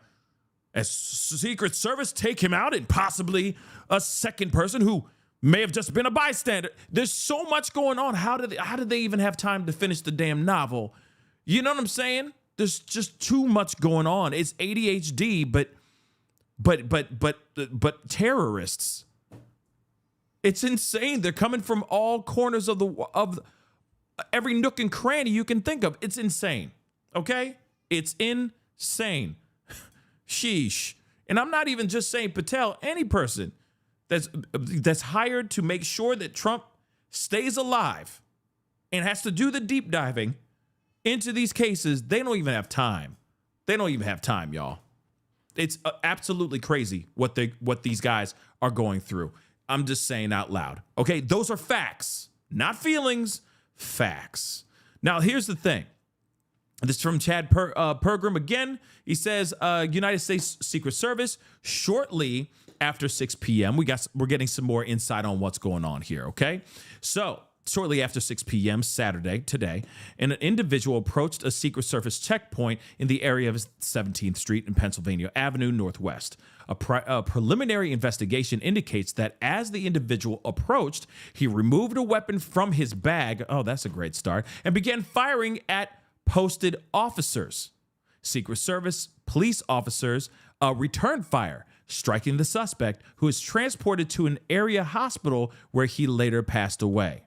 as Secret Service take him out, and possibly a second person who may have just been a bystander. There's so much going on. How did they even have time to finish the damn novel? You know what I'm saying? There's just too much going on. It's ADHD, but terrorists. It's insane. They're coming from all corners of every nook and cranny you can think of. It's insane. Okay? It's insane. Sheesh. And I'm not even just saying Patel, any person that's hired to make sure that Trump stays alive and has to do the deep diving into these cases, they don't even have time. They don't even have time, y'all. It's absolutely crazy what these guys are going through. I'm just saying out loud. Okay, those are facts, not feelings, facts. Now, here's the thing. This is from Chad Pergram again. He says, United States Secret Service, shortly after 6 p.m., we're getting some more insight on what's going on here, okay? So, shortly after 6 p.m. Saturday, today, an individual approached a Secret Service checkpoint in the area of 17th Street and Pennsylvania Avenue Northwest. A preliminary investigation indicates that as the individual approached, he removed a weapon from his bag, oh, that's a great start, and began firing at posted officers. Secret Service police officers returned fire, striking the suspect, who is transported to an area hospital where he later passed away.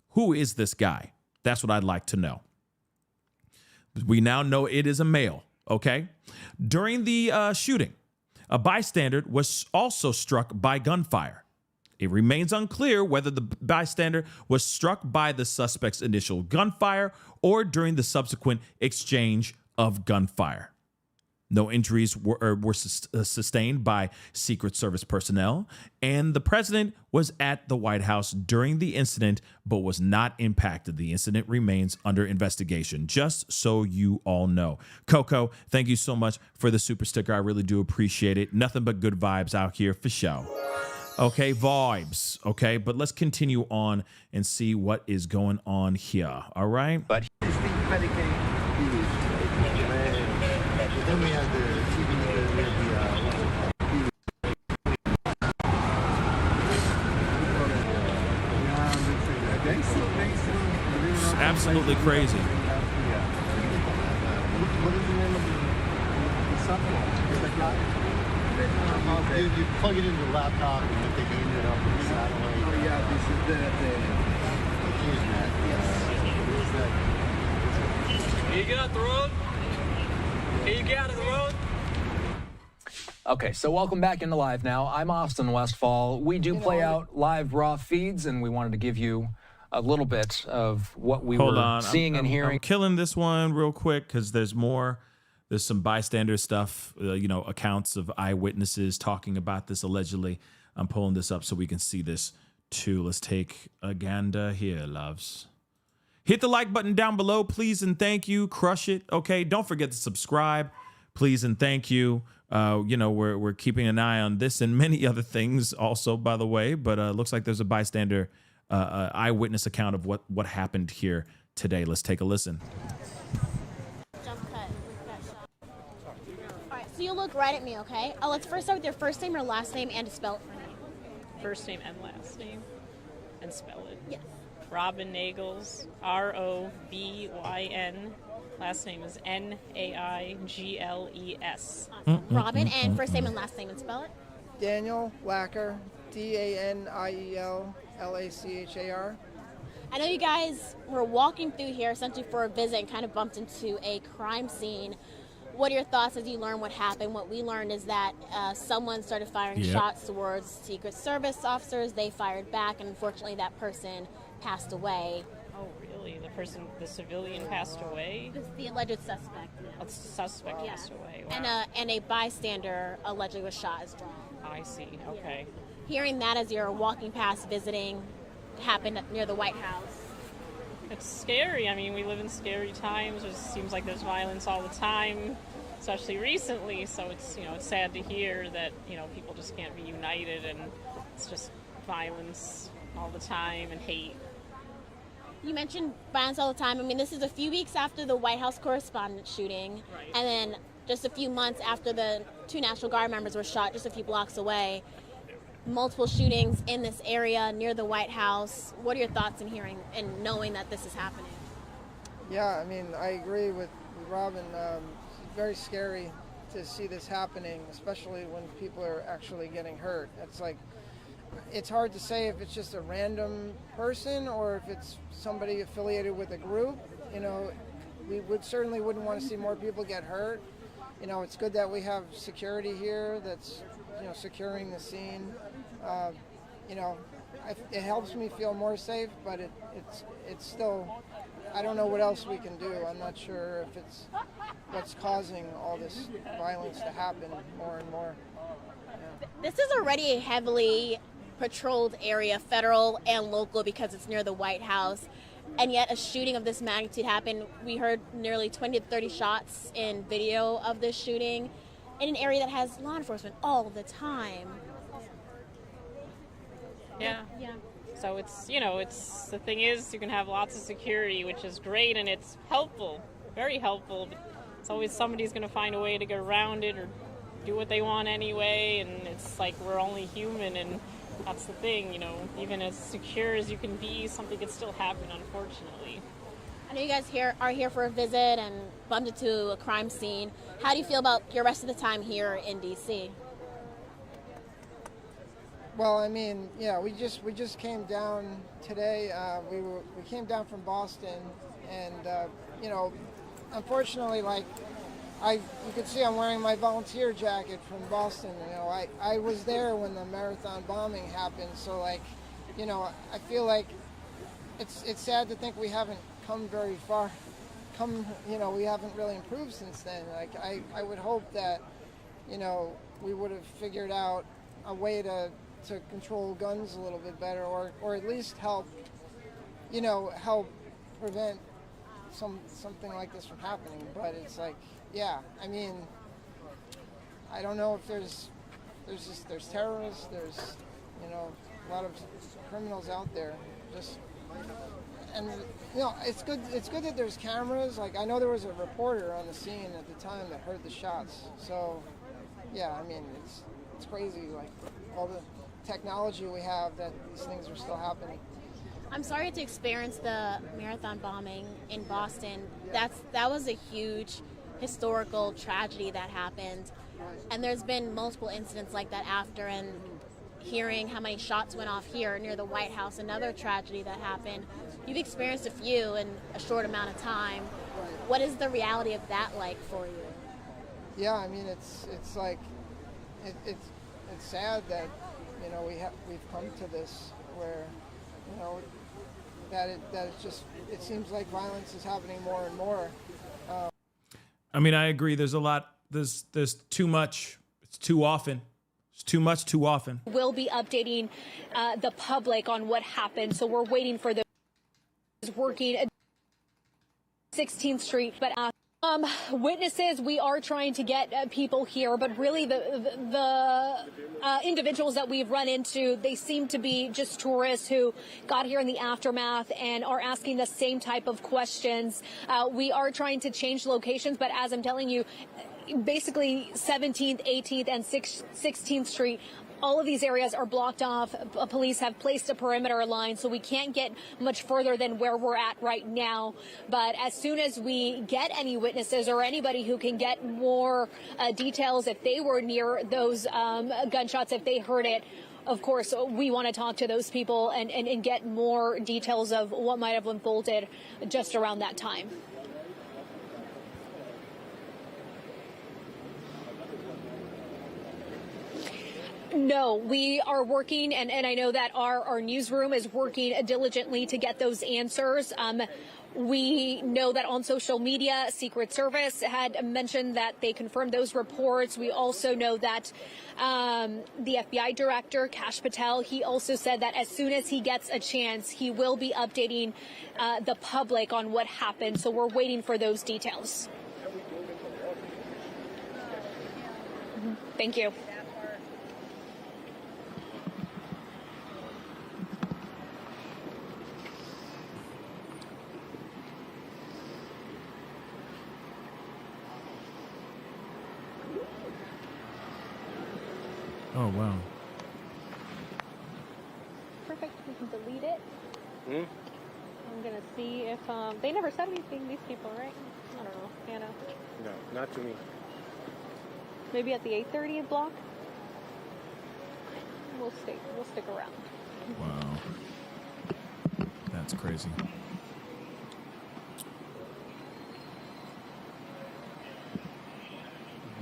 Who is this guy? That's what I'd like to know. We now know it is a male, okay? During the shooting, A bystander was also struck by gunfire. It remains unclear whether the bystander was struck by the suspect's initial gunfire or during the subsequent exchange of gunfire. No injuries were sustained by Secret Service personnel, and the president was at the White House during the incident but was not impacted. The incident remains under investigation, just so you all know. Coco, thank you so much for the super sticker. I really do appreciate it. Nothing but good vibes out here for show. Okay, vibes. Okay, but let's continue on and see what is going on here. All right? But then we have the it's absolutely crazy. What is the name of the software? You plug it into the laptop and they beam it up with the satellite. Oh yeah, this is the CashApp. Yes. Can you get out the road? Can you get out of the road? Okay, so welcome back into Live Now. I'm Austin Westfall. We do play out live raw feeds, and we wanted to give you a little bit of what we were seeing and hearing. I'm killing this one real quick because there's more. There's some bystander stuff, accounts of eyewitnesses talking about this allegedly. I'm pulling this up so we can see this too. Let's take a gander here, loves. Hit the like button down below, please and thank you. Crush it, okay? Don't forget to subscribe, please and thank you. We're keeping an eye on this and many other things also, by the way. But it looks like there's a bystander eyewitness account of what happened here today. Let's take a listen. So you look right at me, okay? Let's first start with your first name or last name and spell it for me. First name and last name, and spell it. Yes. Robin Nagels, R-O-B-Y-N. Last name is N-A-I-G-L-E-S. Awesome. Robin, and first name and last name and spell it. Daniel Lacker, D-A-N-I-E-L-L-A-C-H-A-R. I know you guys were walking through here essentially for a visit and kind of bumped into a crime scene. What are your thoughts as you learn what happened? What we learned is that someone started firing shots towards Secret Service officers. They fired back, and unfortunately that person passed away. Oh, really? The civilian passed away? The alleged suspect. Oh, the suspect passed away. Wow. And a bystander allegedly was shot as well. I see. Okay. Hearing that as you're walking past, visiting, happened near the White House. It's scary. I mean, we live in scary times. It seems like there's violence all the time, especially recently. So it's sad to hear that people just can't be united, and it's just violence all the time and hate. You mentioned violence all the time. I mean, this is a few weeks after the White House correspondent shooting, and then just a few months after the 2 National Guard members were shot just a few blocks away. Multiple shootings in this area near the White House. What are your thoughts in hearing and knowing that this is happening? Yeah, I mean, I agree with Robin. It's very scary to see this happening, especially when people are actually getting hurt. It's hard to say if it's just a random person or if it's somebody affiliated with a group. We certainly wouldn't want to see more people get hurt. It's good that we have security here that's securing the scene. It helps me feel more safe, but it's still, I don't know what else we can do. I'm not sure if it's what's causing all this violence to happen more and more. Yeah. This is already a heavily patrolled area, federal and local, because it's near the White House. And yet a shooting of this magnitude happened. We heard nearly 20 to 30 shots in video of this shooting in an area that has law enforcement all the time. Yeah. So it's the thing is you can have lots of security, which is great, and it's helpful, very helpful. It's always somebody's going to find a way to get around it or do what they want anyway, and it's like we're only human, and that's the thing, even as secure as you can be, something could still happen, unfortunately. I know you guys are here for a visit and bumped into a crime scene. How do you feel about your rest of the time here in D.C.? Well, I mean, yeah, we just came down today. We came down from Boston, and unfortunately, you can see I'm wearing my volunteer jacket from Boston. You know, I was there when the marathon bombing happened, so like, you know, I feel like it's sad to think we haven't come very far. You know, we haven't really improved since then. Like, I would hope that, you know, we would have figured out a way to control guns a little bit better, or at least help prevent something like this from happening. But it's like, yeah, I mean, I don't know if there's terrorists, there's, you know, a lot of criminals out there. And you know, it's good that there's cameras. Like, I know there was a reporter on the scene at the time that heard the shots. So yeah, I mean, it's crazy, like all the technology we have, that these things are still happening. I'm sorry to experience the marathon bombing in Boston. That was a huge historical tragedy that happened, and there's been multiple incidents like that after. And hearing how many shots went off here near the White House, another tragedy that happened. You've experienced a few in a short amount of time. What is the reality of that like for you? Yeah, I mean, it's like it's sad that, you know, we've come to this where, you know, that it's just, it seems like violence is happening more and more. I mean, I agree. There's a lot. There's too much. It's too often. It's too much too often. We'll be updating the public on what happened, so we're waiting for those working at 16th Street. But witnesses, we are trying to get people here, but really the individuals that we've run into, they seem to be just tourists who got here in the aftermath and are asking the same type of questions. We are trying to change locations, but as I'm telling you, basically 17th, 18th, and 16th Street, all of these areas are blocked off. Police have placed a perimeter line, so we can't get much further than where we're at right now. But as soon as we get any witnesses or anybody who can get more details, if they were near those gunshots, if they heard it, of course, we want to talk to those people and get more details of what might have unfolded just around that time. No, we are working, and I know that our newsroom is working diligently to get those answers. We know that on social media, Secret Service had mentioned that they confirmed those reports. We also know that the FBI director, Pascal, he also said that as soon as he gets a chance, he will be updating the public on what happened. So we're waiting for those details. Thank you. Oh, wow. Perfect. We can delete it. I'm going to see if... they never said anything, these people, right? I don't know. Hannah? No, not to me. Maybe at the 8:30 block? We'll stick around. Wow. That's crazy.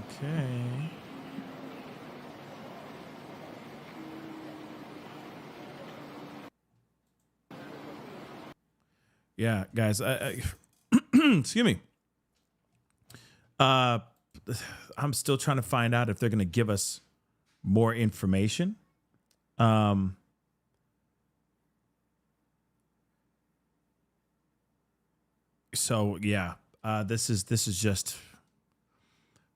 Okay. Yeah, guys, excuse me. I'm still trying to find out if they're going to give us more information. So yeah, this is just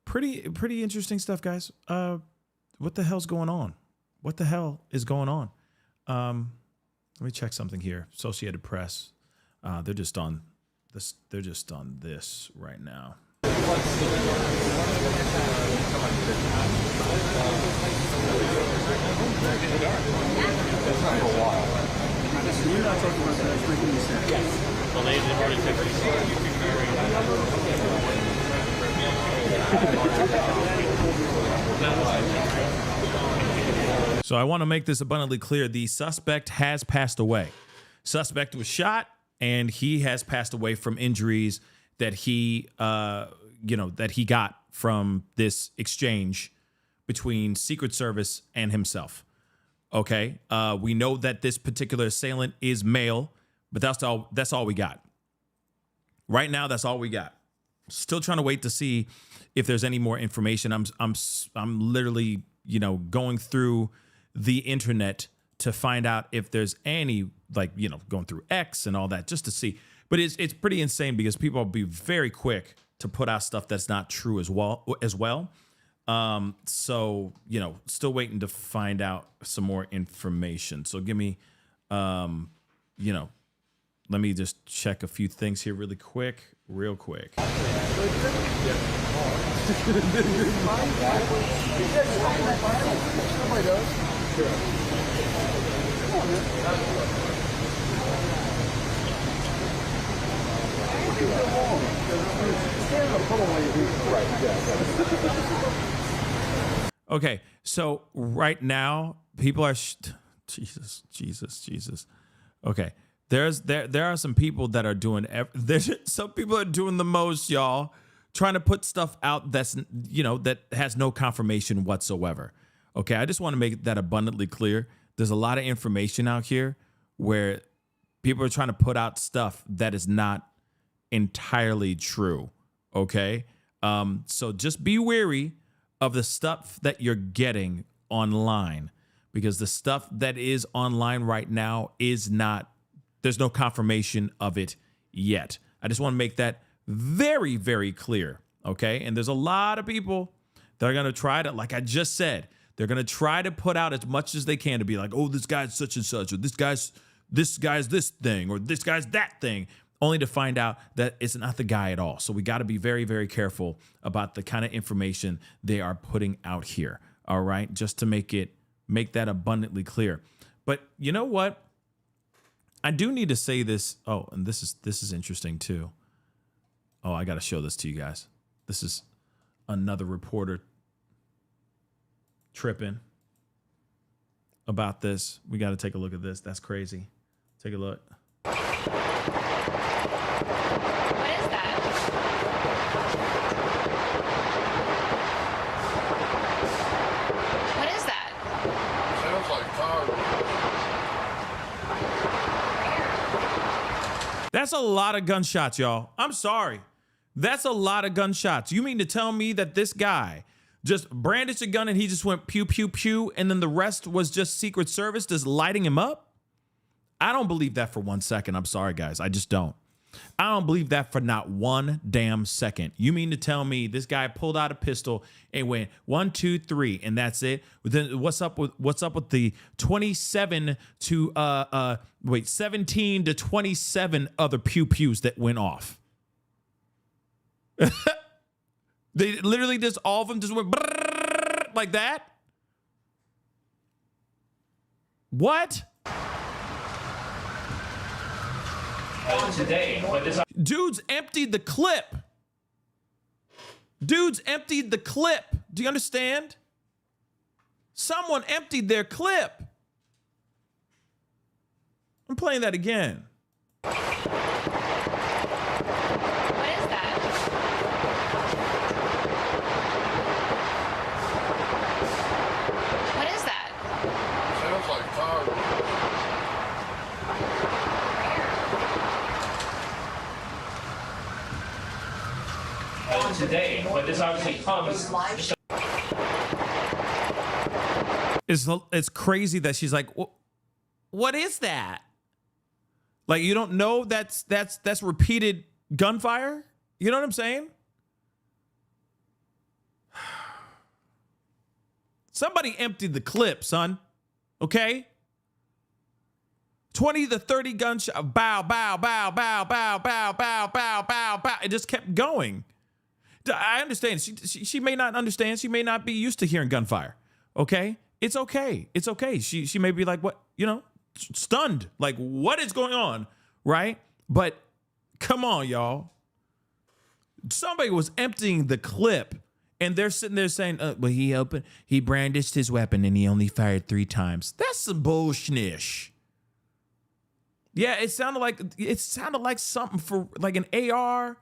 pretty interesting stuff, guys. What the hell's going on? What the hell is going on? Let me check something here. Associated Press. They're just on this. They're just on this right now. So I want to make this abundantly clear. The suspect has passed away. Suspect was shot, and he has passed away from injuries that he that he got from this exchange between Secret Service and himself. Okay, we know that this particular assailant is male, but that's all we got right now. That's all we got. Still trying to wait to see if there's any more information. I'm literally going through the internet to find out if there's any, going through X and all that just to see. But it's pretty insane because people will be very quick to put out stuff that's not true as well. So, still waiting to find out some more information. So give me, let me just check a few things here real quick. Okay, so right now people are Jesus. Okay, there are some people that are doing some people are doing the most, y'all, trying to put stuff out that's that has no confirmation whatsoever. Okay, I just want to make that abundantly clear. There's a lot of information out here where people are trying to put out stuff that is not entirely true. Okay, so just be wary of the stuff that you're getting online, because the stuff that is online right now there's no confirmation of it yet. I just want to make that very, very clear. Okay. And there's a lot of people that are going to try to, like I just said, they're going to try to put out as much as they can to be like, oh, this guy's such and such, or this guy's this thing, or this guy's that thing, only to find out that it's not the guy at all. So we got to be very, very careful about the kind of information they are putting out here. All right. Just to make that abundantly clear. But you know what? I do need to say this. Oh, and this is interesting too. Oh, I got to show this to you guys. This is another reporter tripping about this. We got to take a look at this. That's crazy. Take a look. What is that? What is that? Sounds like car. That's a lot of gunshots, y'all. I'm sorry. That's a lot of gunshots. You mean to tell me that this guy just brandished a gun and he just went pew, pew, pew, and then the rest was just Secret Service just lighting him up? I don't believe that for 1 second. I'm sorry, guys. I just don't. I don't believe that for not one damn second. You mean to tell me this guy pulled out a pistol and went 1, 2, 3, and that's it? Then what's up with the 17 to 27 other pew pews that went off? They literally just all of them just went like that. What? Today, Dudes emptied the clip. Do you understand? Someone emptied their clip. I'm playing that again. What is that? What is that? Sounds like car. Today, but this obviously comes. It's crazy that she's like, what is that? Like, you don't know that's repeated gunfire? You know what I'm saying? Somebody emptied the clip, son. Okay? 20 to 30 gunshots. Bow, bow, bow, bow, bow, bow, bow, bow, bow, bow. It just kept going. I understand. She may not understand. She may not be used to hearing gunfire. Okay? It's okay. It's okay. She may be like, what? Stunned. Like, what is going on? Right? But come on, y'all. Somebody was emptying the clip, and they're sitting there saying, well, he brandished his weapon and he only fired 3 times. That's some bullshnish. Yeah, it sounded like something for like an AR.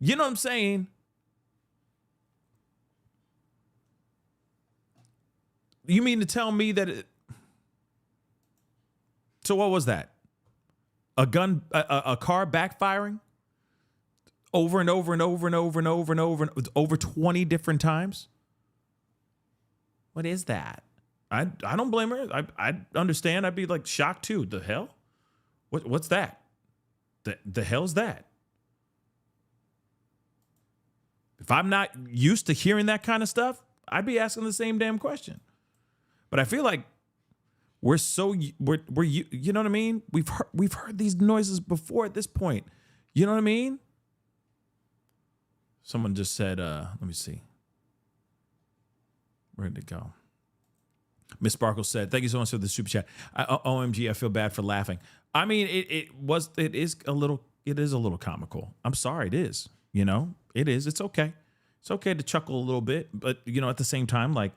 You know what I'm saying? You mean to tell me that so what was that? A car backfiring over and over and over and over and over and over and over 20 different times? What is that? I don't blame her. I understand. I'd be like shocked too. The hell? What's that? The hell's that? If I'm not used to hearing that kind of stuff, I'd be asking the same damn question. But I feel like we're you know what I mean? We've heard these noises before at this point. You know what I mean? Someone just said, let me see. Where did it go? Miss Sparkle said, thank you so much for the super chat. OMG, I feel bad for laughing. I mean, it is a little comical. I'm sorry, it is. You know, it is. It's okay. It's okay to chuckle a little bit, but you know, at the same time, like,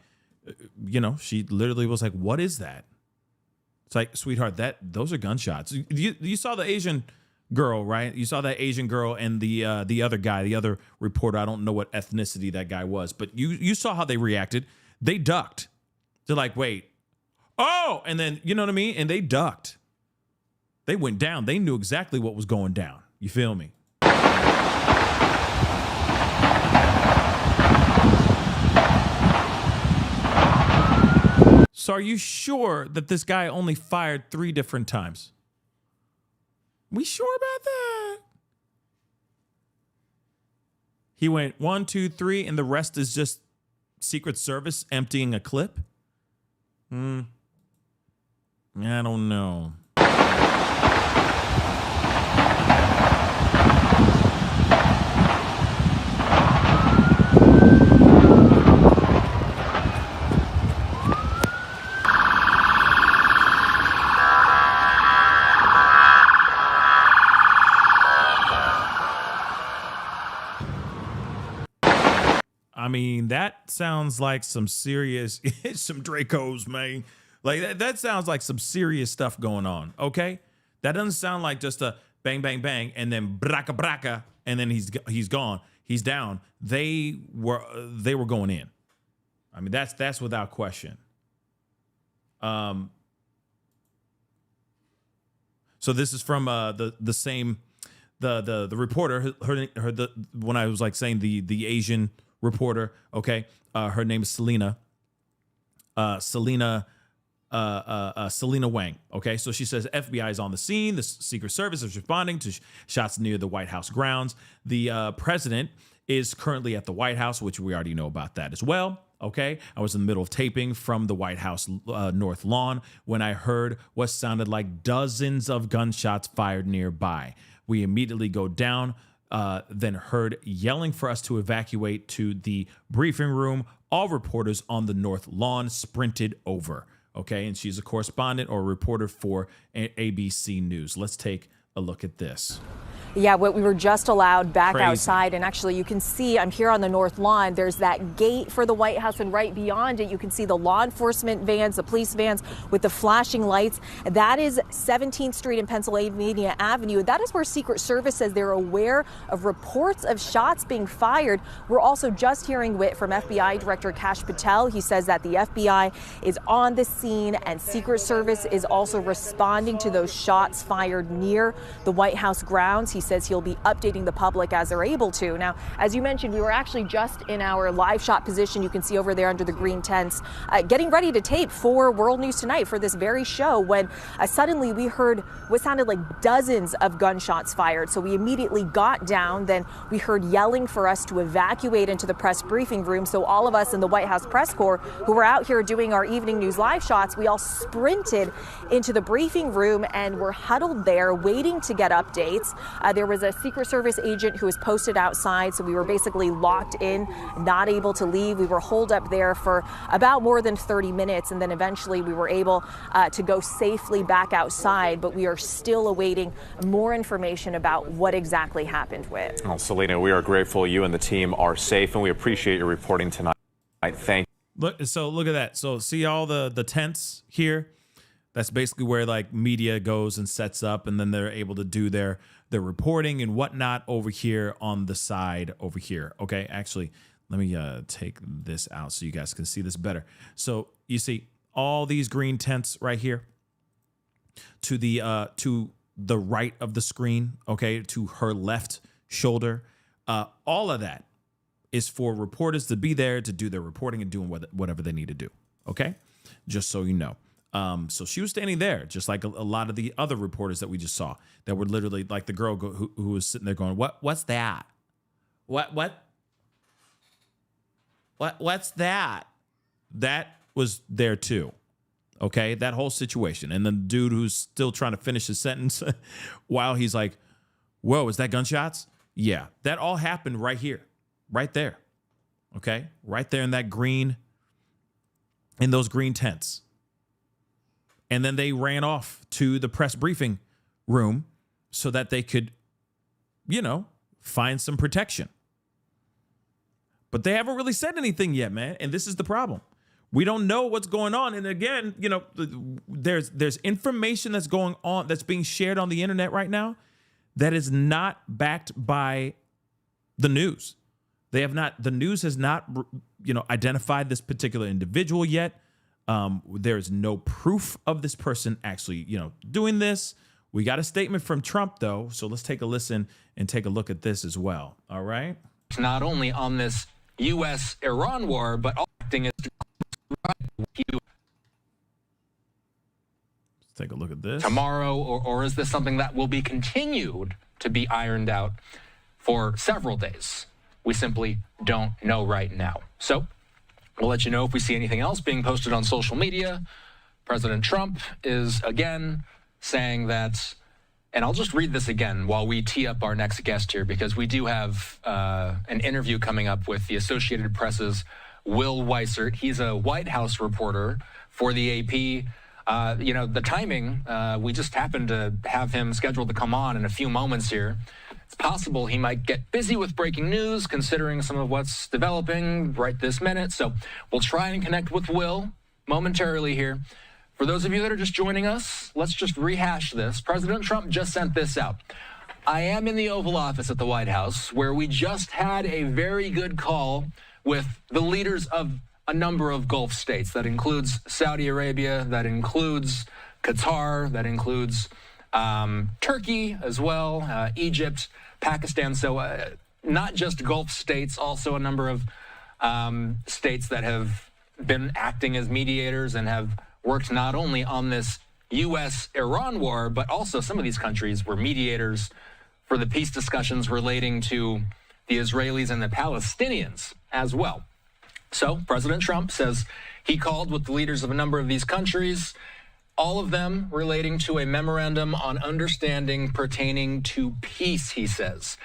you know, she literally was like, "What is that?" It's like, sweetheart, those are gunshots. You saw the Asian girl, right? You saw that Asian girl and the other guy, the other reporter. I don't know what ethnicity that guy was, but you saw how they reacted. They ducked. They're like, wait, oh, and then you know what I mean? And they ducked. They went down. They knew exactly what was going down. You feel me? So are you sure that this guy only fired 3 different times? We sure about that? He went 1, 2, 3, and the rest is just Secret Service emptying a clip? I don't know. I mean, that sounds like some serious, some Dracos, man. Like that sounds like some serious stuff going on. Okay, that doesn't sound like just a bang, bang, bang, and then braka, braka, and then he's gone. He's down. They were going in. I mean, that's without question. So this is from the same the reporter. When I was like saying the Asian reporter, okay, her name is Selena Wang. Okay, so she says FBI is on the scene. The Secret Service is responding to shots near the White House grounds. The president is currently at the White House, which we already know about that as well. Okay, I was in the middle of taping from the White House North Lawn when I heard what sounded like dozens of gunshots fired nearby. We immediately go down, then heard yelling for us to evacuate to the briefing room. All reporters on the North Lawn sprinted over. Okay, and she's a correspondent or a reporter for ABC News. Let's take a look at this. Yeah, we were just allowed back outside, and actually you can see I'm here on the North Lawn. There's that gate for the White House, and right beyond it you can see the law enforcement vans, the police vans with the flashing lights. That is 17th Street and Pennsylvania Avenue. That is where Secret Service says they're aware of reports of shots being fired. We're also just hearing from FBI Director Kash Patel. He says that the FBI is on the scene and Secret Service is also responding to those shots fired near the White House grounds. He says he'll be updating the public as they're able to. Now, as you mentioned, we were actually just in our live shot position. You can see over there under the green tents, getting ready to tape for World News Tonight for this very show when suddenly we heard what sounded like dozens of gunshots fired. So we immediately got down. Then we heard yelling for us to evacuate into the press briefing room. So all of us in the White House press corps who were out here doing our evening news live shots, we all sprinted into the briefing room and were huddled there waiting to get updates. There was a Secret Service agent who was posted outside, so we were basically locked in, not able to leave. We were holed up there for about more than 30 minutes, and then eventually we were able to go safely back outside, but we are still awaiting more information about what exactly happened with. Well, Selena, we are grateful you and the team are safe, and we appreciate your reporting tonight. Thank you. Look at that. So see all the tents here? That's basically where like media goes and sets up, and then they're able to do their reporting and whatnot over here on the side over here. Okay, actually, Let me take this out so you guys can see this better. So you see all these green tents right here to the right of the screen, okay, to her left shoulder. All of that is for reporters to be there to do their reporting and doing whatever they need to do, okay? Just so you know. So she was standing there, just like a lot of the other reporters that we just saw, that were literally like the girl who was sitting there going, "What's that? What's that?" That was there too. Okay, that whole situation. And the dude who's still trying to finish his sentence while he's like, "Whoa, is that gunshots?" Yeah, that all happened right here, right there. Okay, right there in those green tents. And then they ran off to the press briefing room so that they could, find some protection. But they haven't really said anything yet, man. And this is the problem. We don't know what's going on. And again, there's information that's going on, that's being shared on the internet right now that is not backed by the news. The news has not, identified this particular individual yet. There's no proof of this person actually, doing this. We got a statement from Trump, though. So let's take a listen and take a look at this as well. All right. Not only on this U.S.-Iran war, but acting as let's take a look at this tomorrow, or is this something that will be continued to be ironed out for several days? We simply don't know right now. So we'll let you know if we see anything else being posted on social media. President Trump is again saying that, and I'll just read this again while we tee up our next guest here, because we do have an interview coming up with the Associated Press's Will Weissert. He's a White House reporter for the AP. The timing, we just happened to have him scheduled to come on in a few moments here. It's possible he might get busy with breaking news, considering some of what's developing right this minute. So we'll try and connect with Will momentarily here. For those of you that are just joining us, let's just rehash this. President Trump just sent this out. I am in the Oval Office at the White House, where we just had a very good call with the leaders of a number of Gulf states. That includes Saudi Arabia, that includes Qatar, that includes Turkey as well, Egypt, Pakistan. So not just Gulf states, also a number of states that have been acting as mediators and have worked not only on this U.S.-Iran war, but also some of these countries were mediators for the peace discussions relating to the Israelis and the Palestinians as well. So President Trump says he called with the leaders of a number of these countries, all of them relating to a memorandum on understanding pertaining to peace, he says.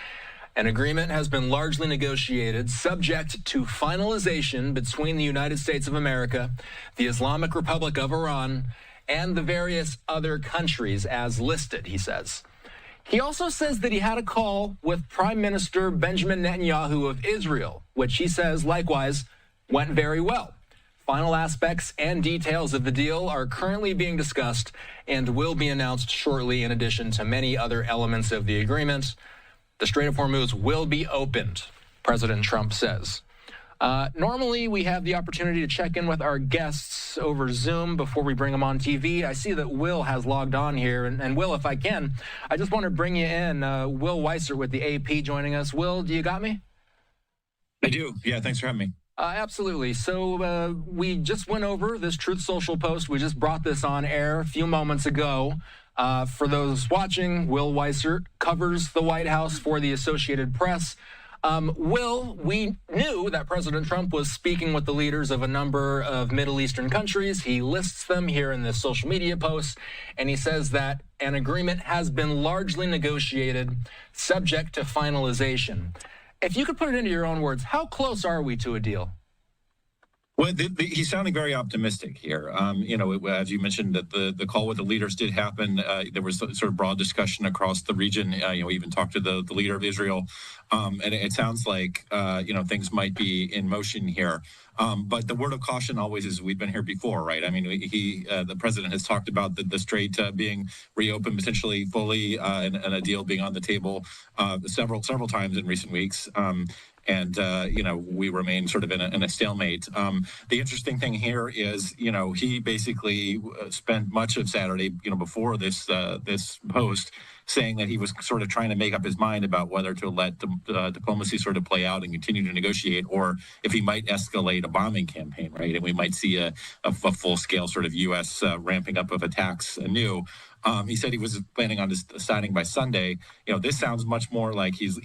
An agreement has been largely negotiated, subject to finalization between the United States of America, the Islamic Republic of Iran, and the various other countries as listed, he says. He also says that he had a call with Prime Minister Benjamin Netanyahu of Israel, which he says, likewise, went very well. Final aspects and details of the deal are currently being discussed and will be announced shortly, in addition to many other elements of the agreement. The Strait of Hormuz will be opened, President Trump says. Normally, we have the opportunity to check in with our guests over Zoom before we bring them on TV. I see that Will has logged on here. And Will, if I can, I just want to bring you in. Will Weissert with the AP joining us. Will, do you got me? I do. Yeah, thanks for having me. Absolutely. So we just went over this Truth Social post. We just brought this on air a few moments ago. For those watching, Will Weissert covers the White House for the Associated Press. Will, we knew that President Trump was speaking with the leaders of a number of Middle Eastern countries. He lists them here in this social media post, and he says that an agreement has been largely negotiated, subject to finalization. If you could put it into your own words, how close are we to a deal? Well, he's sounding very optimistic here. As you mentioned, that the call with the leaders did happen. There was sort of broad discussion across the region. We even talked to the leader of Israel, and it sounds like things might be in motion here. But the word of caution always is we've been here before, right? I mean, the president has talked about the strait being reopened potentially fully, and a deal being on the table several times in recent weeks. And, we remain sort of in a stalemate. The interesting thing here is, he basically spent much of Saturday, before this post, saying that he was sort of trying to make up his mind about whether to let diplomacy sort of play out and continue to negotiate, or if he might escalate a bombing campaign, right? And we might see a full-scale sort of U.S. Ramping up of attacks anew. He said he was planning on deciding by Sunday. This sounds much more like he's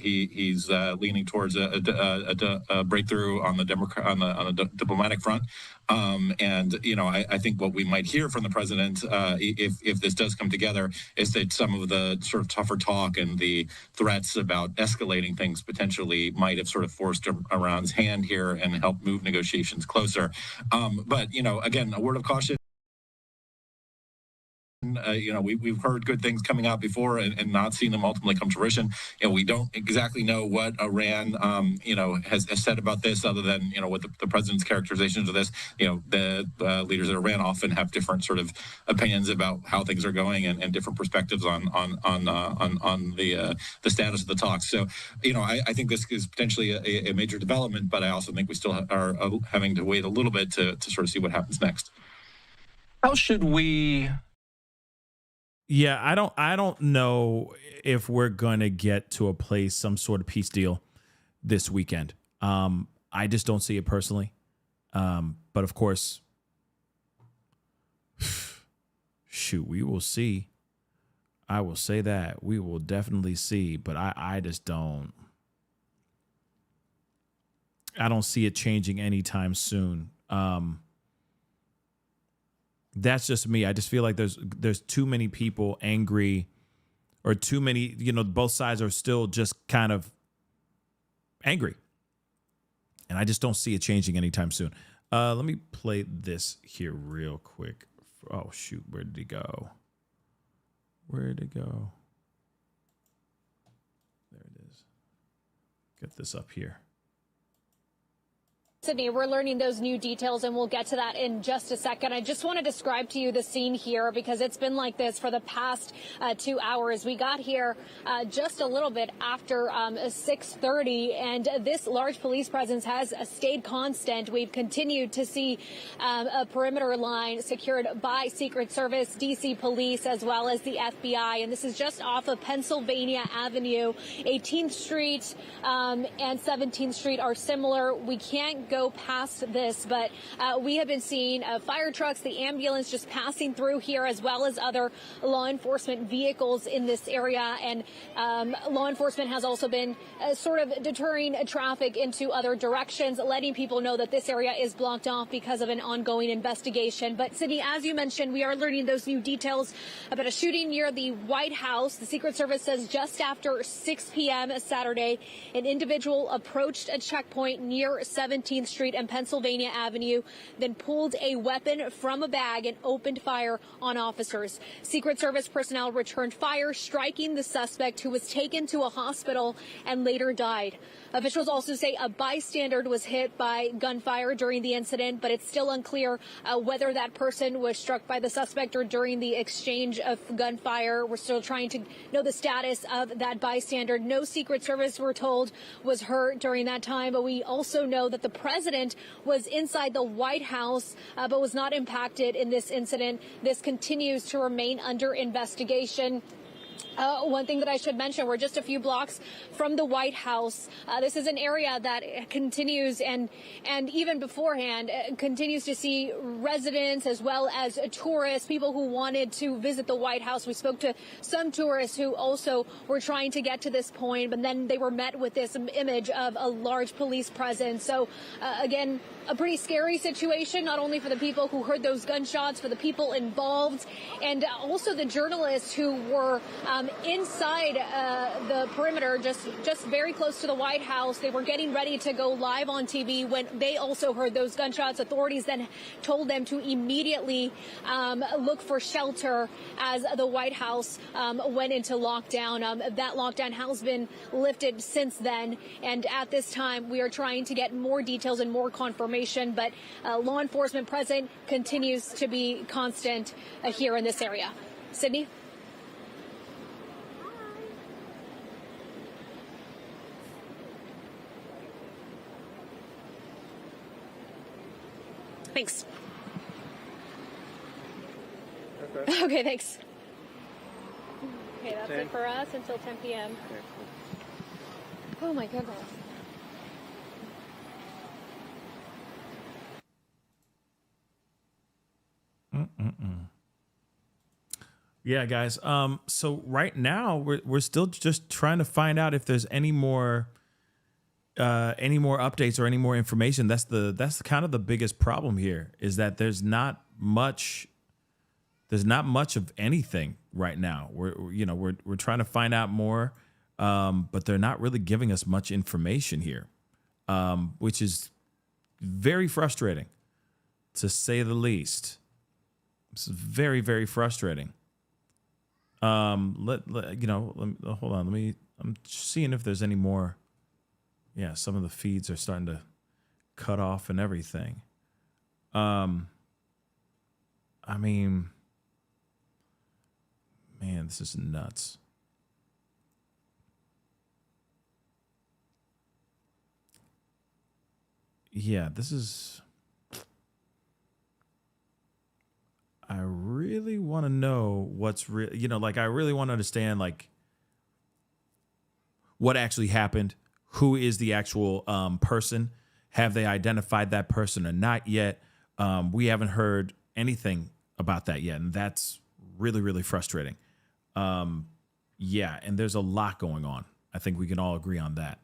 leaning towards a breakthrough on the diplomatic front. I think what we might hear from the president, if this does come together, is that some of the sort of tougher talk and the threats about escalating things potentially might have sort of forced Iran's hand here and helped move negotiations closer. But again, a word of caution. We've heard good things coming out before and not seen them ultimately come to fruition. We don't exactly know what Iran, has said about this, other than what the president's characterizations of this. The leaders of Iran often have different sort of opinions about how things are going and different perspectives on the status of the talks. So, I think this is potentially a major development, but I also think we still are having to wait a little bit to sort of see what happens next. How should we? Yeah, I don't know if we're going to get to a place, some sort of peace deal this weekend. I just don't see it personally. But of course, shoot, we will see. I will say that. We will definitely see, but I just don't. I don't see it changing anytime soon. That's just me. I just feel like there's too many people angry, or too many, both sides are still just kind of angry. And I just don't see it changing anytime soon. Let me play this here real quick. Oh, shoot. Where did he go? Where did it go? There it is. Get this up here. Sydney, we're learning those new details, and we'll get to that in just a second. I just want to describe to you the scene here, because it's been like this for the past 2 hours. We got here just a little bit after 6:30, and this large police presence has stayed constant. We've continued to see a perimeter line secured by Secret Service, D.C. police, as well as the FBI. And this is just off of Pennsylvania Avenue. 18th Street and 17th Street are similar. We can't go past this, but we have been seeing fire trucks, the ambulance just passing through here, as well as other law enforcement vehicles in this area. And law enforcement has also been sort of deterring traffic into other directions, letting people know that this area is blocked off because of an ongoing investigation. But Sydney, as you mentioned, we are learning those new details about a shooting near the White House. The Secret Service says just after 6 p.m. Saturday, an individual approached a checkpoint near 17th Street and Pennsylvania Avenue, then pulled a weapon from a bag and opened fire on officers. Secret Service personnel returned fire, striking the suspect, who was taken to a hospital and later died. Officials also say a bystander was hit by gunfire during the incident, but it's still unclear whether that person was struck by the suspect or during the exchange of gunfire. We're still trying to know the status of that bystander. No Secret Service, we're told, was hurt during that time, but we also know that the president was inside the White House, but was not impacted in this incident. This continues to remain under investigation. One thing that I should mention, we're just a few blocks from the White House. This is an area that continues, and even beforehand, continues to see residents as well as tourists, people who wanted to visit the White House. We spoke to some tourists who also were trying to get to this point, but then they were met with this image of a large police presence. So, again, a pretty scary situation, not only for the people who heard those gunshots, for the people involved, and also the journalists who were inside the perimeter, just very close to the White House. They were getting ready to go live on TV when they also heard those gunshots. Authorities then told them to immediately look for shelter as the White House went into lockdown. That lockdown has been lifted since then, and at this time we are trying to get more details and more confirmation, but law enforcement presence continues to be constant here in this area. Sydney? Thanks. Okay. Okay, thanks. Okay, that's it for us until 10 p.m. Oh my goodness. Yeah, guys. So right now we're still just trying to find out if there's any more updates or any more information. That's kind of the biggest problem here, is that there's not much of anything right now. We're trying to find out more, but they're not really giving us much information here, which is very frustrating, to say the least. It's very, very frustrating. Hold on. I'm seeing if there's any more. Yeah, some of the feeds are starting to cut off and everything. I mean, man, this is nuts. Yeah, this is. I really want to know what's real. I really want to understand, what actually happened. Who is the actual person? Have they identified that person or not yet? We haven't heard anything about that yet, and that's really, really frustrating. Yeah, and there's a lot going on. I think we can all agree on that.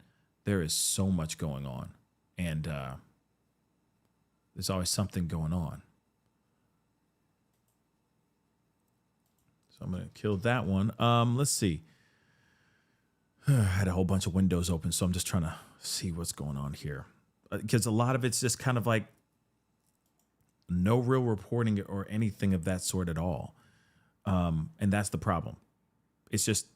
There is so much going on, and there's always something going on. So I'm going to kill that one. Let's see. I had a whole bunch of windows open, so I'm just trying to see what's going on here. Because a lot of it's just kind of like no real reporting or anything of that sort at all. And that's the problem. It's just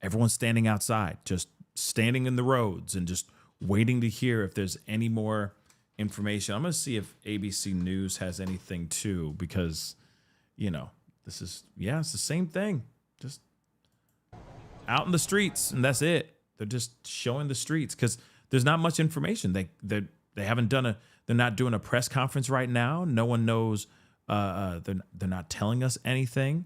everyone's standing outside, just standing in the roads and just waiting to hear if there's any more information. I'm going to see if ABC News has anything too, because, it's the same thing. Just out in the streets, and that's it. They're just showing the streets because there's not much information. They haven't done they're not doing a press conference right now. No one knows. They're not telling us anything,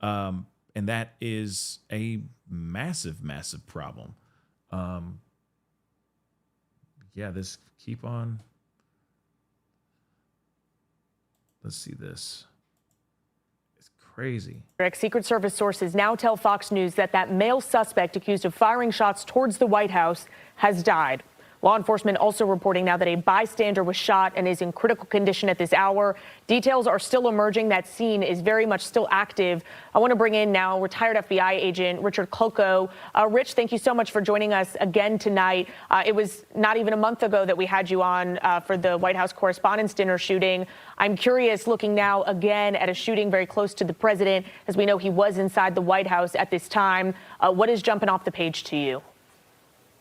and that is a massive, massive problem. This keep on. Let's see this. Crazy. Secret Service sources now tell Fox News that male suspect accused of firing shots towards the White House has died. Law enforcement also reporting now that a bystander was shot and is in critical condition at this hour. Details are still emerging. That scene is very much still active. I want to bring in now retired FBI agent Richard Kloko. Rich, thank you so much for joining us again tonight. It was not even a month ago that we had you on for the White House Correspondents' Dinner shooting. I'm curious, looking now again at a shooting very close to the president, as we know he was inside the White House at this time. What is jumping off the page to you?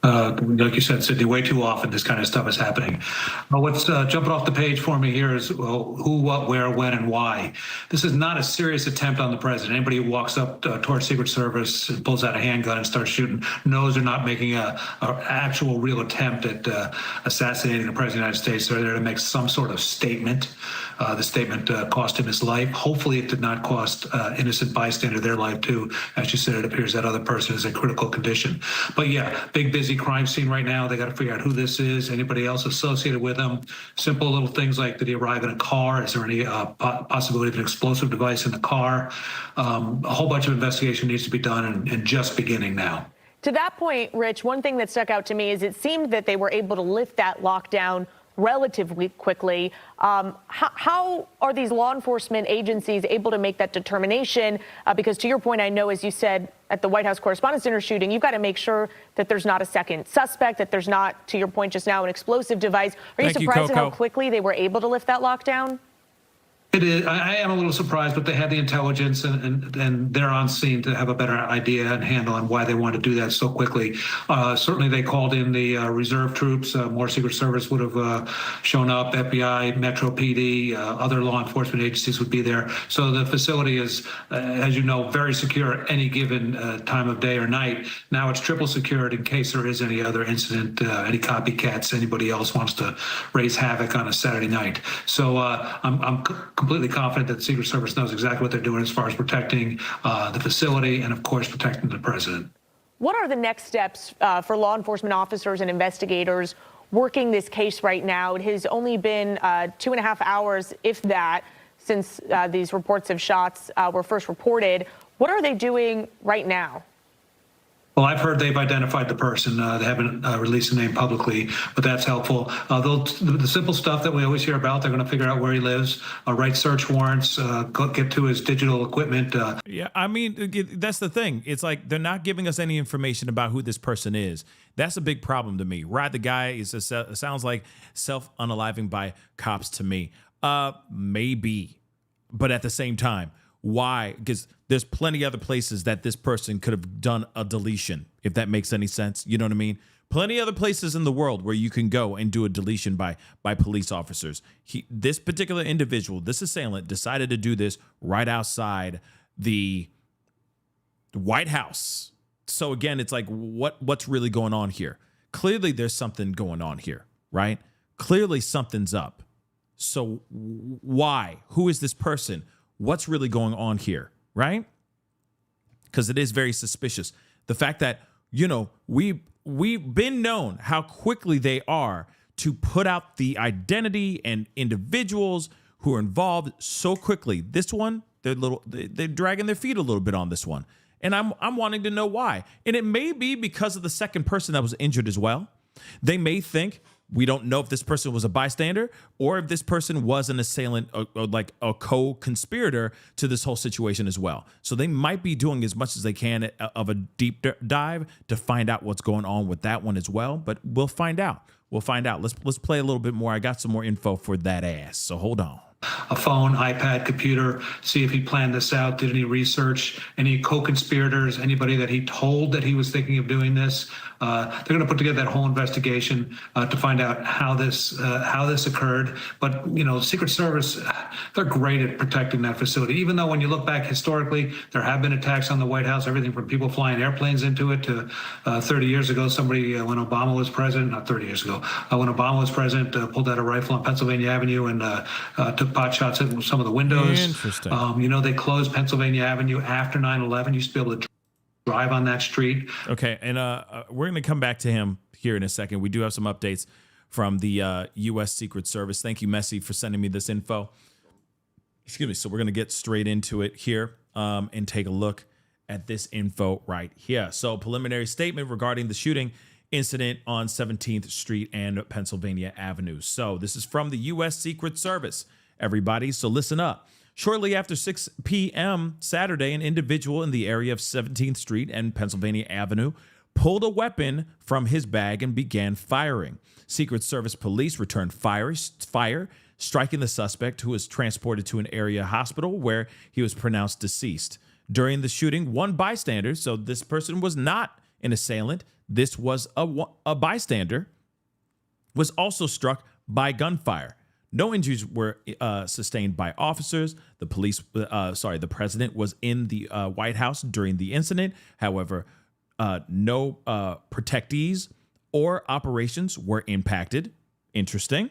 Like you said, Sydney, way too often this kind of stuff is happening. What's jumping off the page for me here is who, what, where, when, and why. This is not a serious attempt on the president. Anybody who walks up towards Secret Service and pulls out a handgun and starts shooting knows they're not making an actual real attempt at assassinating the president of the United States. They're there to make some sort of statement. The statement cost him his life. Hopefully it did not cost innocent bystander their life too. As you said, it appears that other person is in critical condition. But yeah, big busy crime scene right now. They got to figure out who this is, anybody else associated with him. Simple little things like, did he arrive in a car? Is there any possibility of an explosive device in the car? A whole bunch of investigation needs to be done and just beginning now. To that point, Rich, one thing that stuck out to me is it seemed that they were able to lift that lockdown relatively quickly. How are these law enforcement agencies able to make that determination? Because to your point, I know, as you said, at the White House Correspondents' Dinner shooting, you've got to make sure that there's not a second suspect, that there's not, to your point just now, an explosive device. Are you surprised at how quickly they were able to lift that lockdown? It is. I am a little surprised, but they had the intelligence and they're on scene to have a better idea and handle on why they want to do that so quickly. Certainly, they called in the reserve troops. More Secret Service would have shown up. FBI, Metro PD, other law enforcement agencies would be there. So the facility is, as you know, very secure any given time of day or night. Now it's triple secured in case there is any other incident, any copycats, anybody else wants to raise havoc on a Saturday night. So I'm completely confident that the Secret Service knows exactly what they're doing as far as protecting the facility and, of course, protecting the president. What are the next steps for law enforcement officers and investigators working this case right now? It has only been 2.5 hours, if that, since these reports of shots were first reported. What are they doing right now? Well, I've heard they've identified the person. They haven't released the name publicly, but that's helpful. The simple stuff that we always hear about, they're going to figure out where he lives, write search warrants, get to his digital equipment. Yeah, I mean, that's the thing. It's like they're not giving us any information about who this person is. That's a big problem to me. Right? The guy sounds like self-unaliving by cops to me. Maybe. But at the same time, why? Because there's plenty other places that this person could have done a deletion, if that makes any sense. You know what I mean? Plenty other places in the world where you can go and do a deletion by police officers. This particular individual, this assailant, decided to do this right outside the White House. So again, it's like, what's really going on here? Clearly, there's something going on here, right? Clearly, something's up. So why? Who is this person? What's really going on here, right? Because it is very suspicious. The fact that, you know, we've been known how quickly they are to put out the identity and individuals who are involved so quickly. This one, they're dragging their feet a little bit on this one. And I'm wanting to know why. And it may be because of the second person that was injured as well. They may think, we don't know if this person was a bystander or if this person was an assailant or like a co-conspirator to this whole situation as well. So they might be doing as much as they can of a deep dive to find out what's going on with that one as well. But we'll find out. We'll find out. Let's play a little bit more. I got some more info for that ass. So hold on. A phone, iPad, computer, see if he planned this out, did any research, any co-conspirators, anybody that he told that he was thinking of doing this. They're going to put together that whole investigation to find out how this occurred. But, you know, Secret Service, they're great at protecting that facility. Even though when you look back historically, there have been attacks on the White House, everything from people flying airplanes into it to 30 years ago, somebody, when Obama was president, not 30 years ago, when Obama was president, pulled out a rifle on Pennsylvania Avenue and took pot shots at some of the windows. Interesting. You know, they closed Pennsylvania Avenue after 9/11. You used to be able to drive on that street. Okay, and we're going to come back to him here in a second. We do have some updates from the U.S. Secret Service. Thank you, Messi, for sending me this info. Excuse me. So we're going to get straight into it here and take a look at this info right here. So preliminary statement regarding the shooting incident on 17th Street and Pennsylvania Avenue. So this is from the U.S. Secret Service, everybody. So listen up. Shortly after 6 p.m. Saturday, an individual in the area of 17th Street and Pennsylvania Avenue pulled a weapon from his bag and began firing. Secret Service police returned fire, striking the suspect, who was transported to an area hospital where he was pronounced deceased. During the shooting, one bystander, so this person was not an assailant, this was a bystander, was also struck by gunfire. No injuries were sustained by officers. The president was in the White House during the incident. However, no protectees or operations were impacted. Interesting.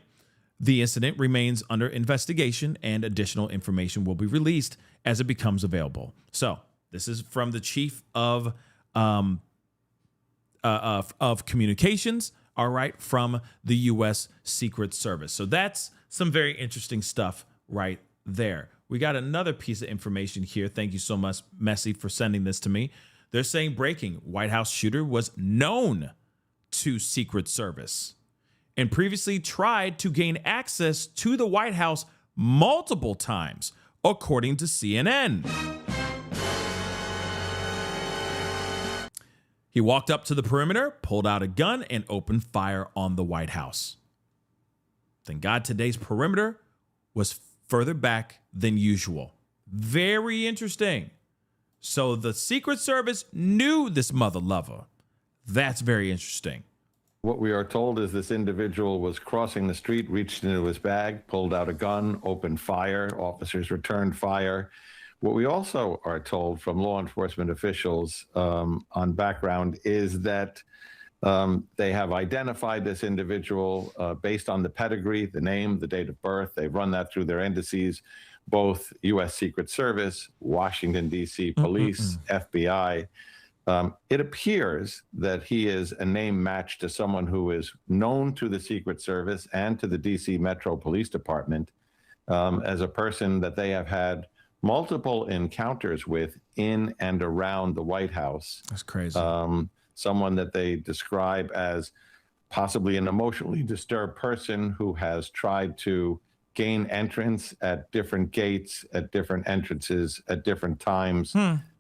The incident remains under investigation, and additional information will be released as it becomes available. So this is from the chief of communications. All right, from the U.S. Secret Service. So that's some very interesting stuff right there. We got another piece of information here. Thank you so much, Messi, for sending this to me. They're saying breaking: White House shooter was known to Secret Service and previously tried to gain access to the White House multiple times, according to CNN. He walked up to the perimeter, pulled out a gun, and opened fire on the White House. Thank God today's perimeter was further back than usual. Very interesting. So the Secret Service knew this mother lover. That's very interesting. What we are told is this individual was crossing the street, reached into his bag, pulled out a gun, opened fire. Officers returned fire. What we also are told from law enforcement officials on background is that they have identified this individual based on the pedigree, the name, the date of birth. They've run that through their indices, both U.S. Secret Service, Washington, D.C. Police, FBI. It appears that he is a name match to someone who is known to the Secret Service and to the D.C. Metro Police Department as a person that they have had multiple encounters with in and around the White House. That's crazy. Someone that they describe as possibly an emotionally disturbed person who has tried to gain entrance at different gates, at different entrances, at different times,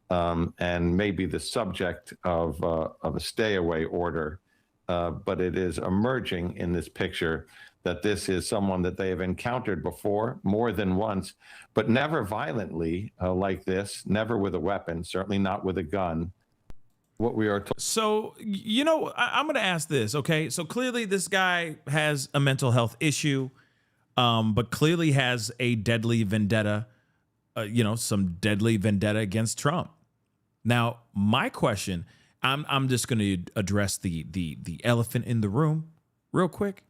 and maybe the subject of a stay-away order. But it is emerging in this picture that this is someone that they have encountered before, more than once, but never violently like this, never with a weapon, certainly not with a gun. What we are told. So, you know, I'm going to ask this, okay? So clearly this guy has a mental health issue, but clearly has a deadly vendetta, some deadly vendetta against Trump. Now, my question, I'm just going to address the elephant in the room real quick.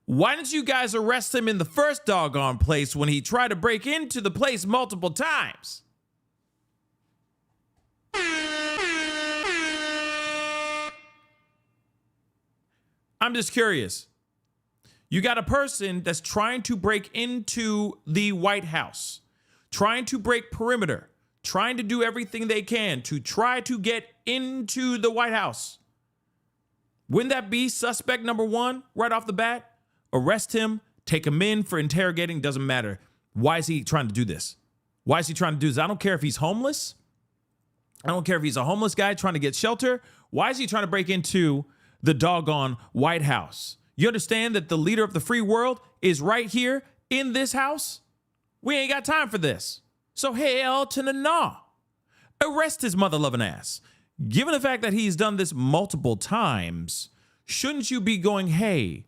Why didn't you guys arrest him in the first doggone place when he tried to break into the place multiple times? I'm just curious. You got a person that's trying to break into the White House, trying to break perimeter, trying to do everything they can to try to get into the White House. Wouldn't that be suspect number one right off the bat? Arrest him, take him in for interrogating, doesn't matter. Why is he trying to do this? Why is he trying to do this? I don't care if he's homeless. I don't care if he's a homeless guy trying to get shelter. Why is he trying to break into the doggone White House? You understand that the leader of the free world is right here in this house? We ain't got time for this. So hell to the no. Arrest his mother-loving ass. Given the fact that he's done this multiple times, shouldn't you be going, hey,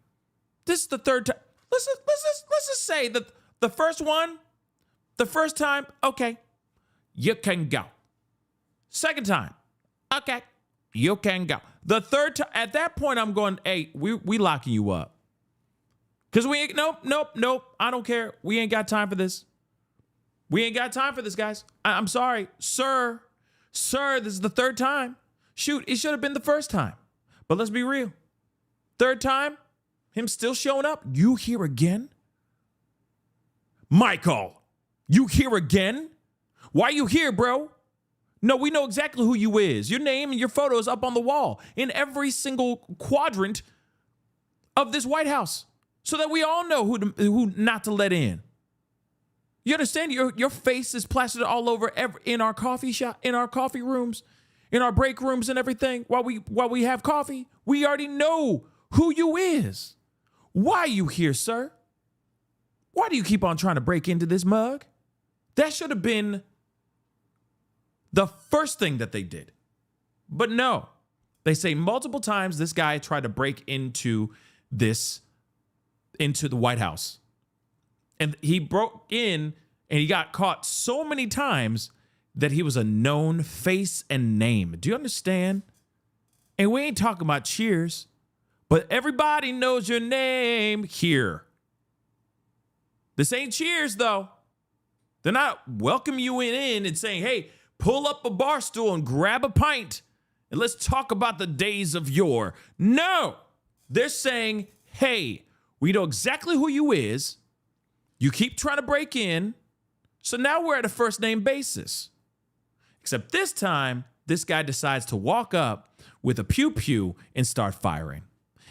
this is the third time. Let's just say that the first time, okay, you can go. Second time, okay, you can go. The third time, at that point, I'm going, hey, we locking you up. Because we ain't, nope, I don't care. We ain't got time for this. We ain't got time for this, guys. I'm sorry, sir, this is the third time. Shoot, it should have been the first time. But let's be real. Third time, him still showing up. You here again? Michael, you here again? Why you here, bro? No, we know exactly who you is. Your name and your photo is up on the wall in every single quadrant of this White House so that we all know who not to let in. You understand? Your face is plastered all over in our coffee shop, in our coffee rooms, in our break rooms and everything while we have coffee. We already know who you is. Why you here, sir? Why do you keep on trying to break into this mug? That should have been the first thing that they did. But no, they say multiple times this guy tried to break into the White House. And he broke in and he got caught so many times that he was a known face and name. Do you understand? And we ain't talking about Cheers, but everybody knows your name here. This ain't Cheers, though. They're not welcoming you in and saying, hey, pull up a bar stool and grab a pint and let's talk about the days of yore. No, they're saying, hey, we know exactly who you is. You keep trying to break in. So now we're at a first name basis. Except this time, this guy decides to walk up with a pew-pew and start firing.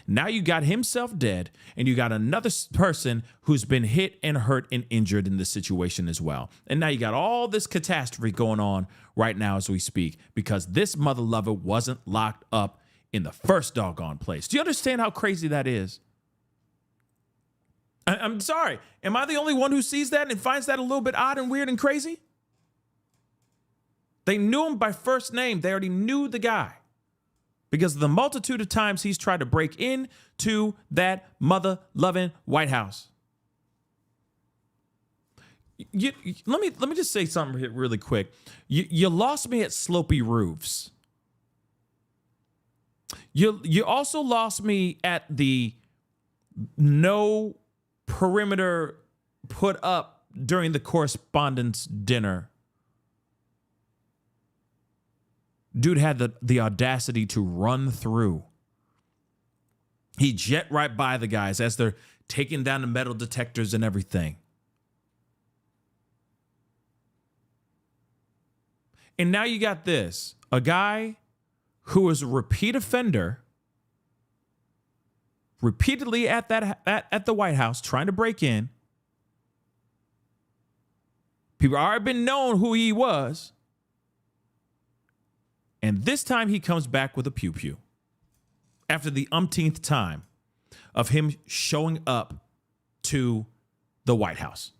Now you got himself dead, and you got another person who's been hit and hurt and injured in this situation as well. And now you got all this catastrophe going on right now as we speak because this mother lover wasn't locked up in the first doggone place. Do you understand how crazy that is? I'm sorry. Am I the only one who sees that and finds that a little bit odd and weird and crazy? They knew him by first name. They already knew the guy because of the multitude of times he's tried to break into that mother-loving White House. Let me just say something here really quick. You lost me at slopey roofs. You also lost me at the no perimeter put up during the correspondence dinner. Dude had the audacity to run through. He jet right by the guys as they're taking down the metal detectors and everything. And now you got this, a guy who is a repeat offender, repeatedly at the White House trying to break in. People already been known who he was. And this time he comes back with a pew-pew. After the umpteenth time of him showing up to the White House.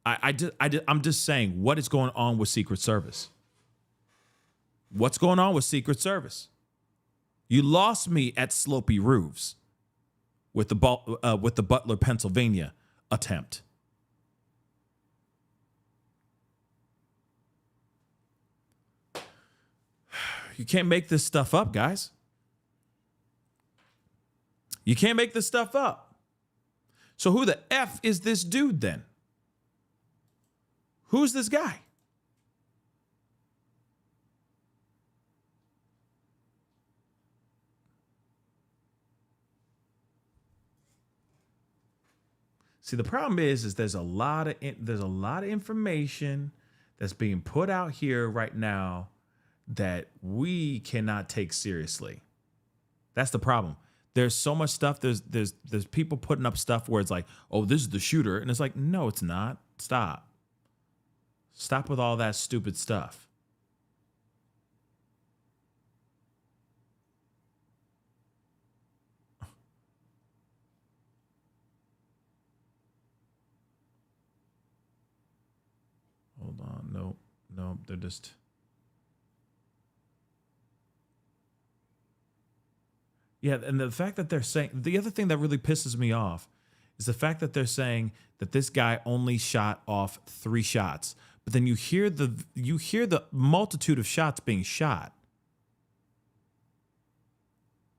I'm just saying, what is going on with Secret Service? What's going on with Secret Service? You lost me at slopey roofs with the Butler, Pennsylvania attempt. You can't make this stuff up, guys. You can't make this stuff up. So who the F is this dude then? Who's this guy? See, the problem is there's a lot of information that's being put out here right now that we cannot take seriously. That's the problem. There's so much stuff. There's people putting up stuff where it's like, oh, this is the shooter, and it's like, no, it's not. Stop with all that stupid stuff. Hold on. No, they're just. Yeah, and the fact that they're saying, the other thing that really pisses me off is the fact that they're saying that this guy only shot off 3 shots, but then you hear the multitude of shots being shot.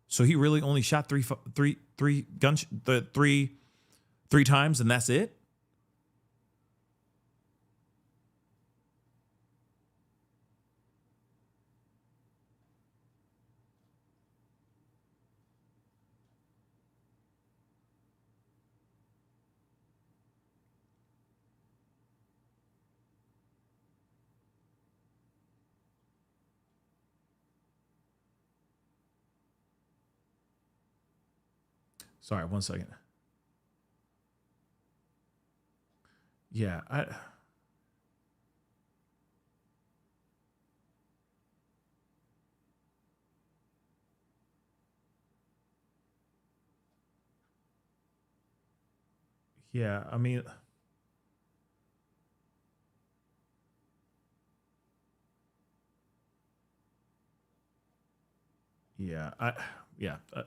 So he really only shot three times, and that's it? Sorry, one second. Yeah, I mean,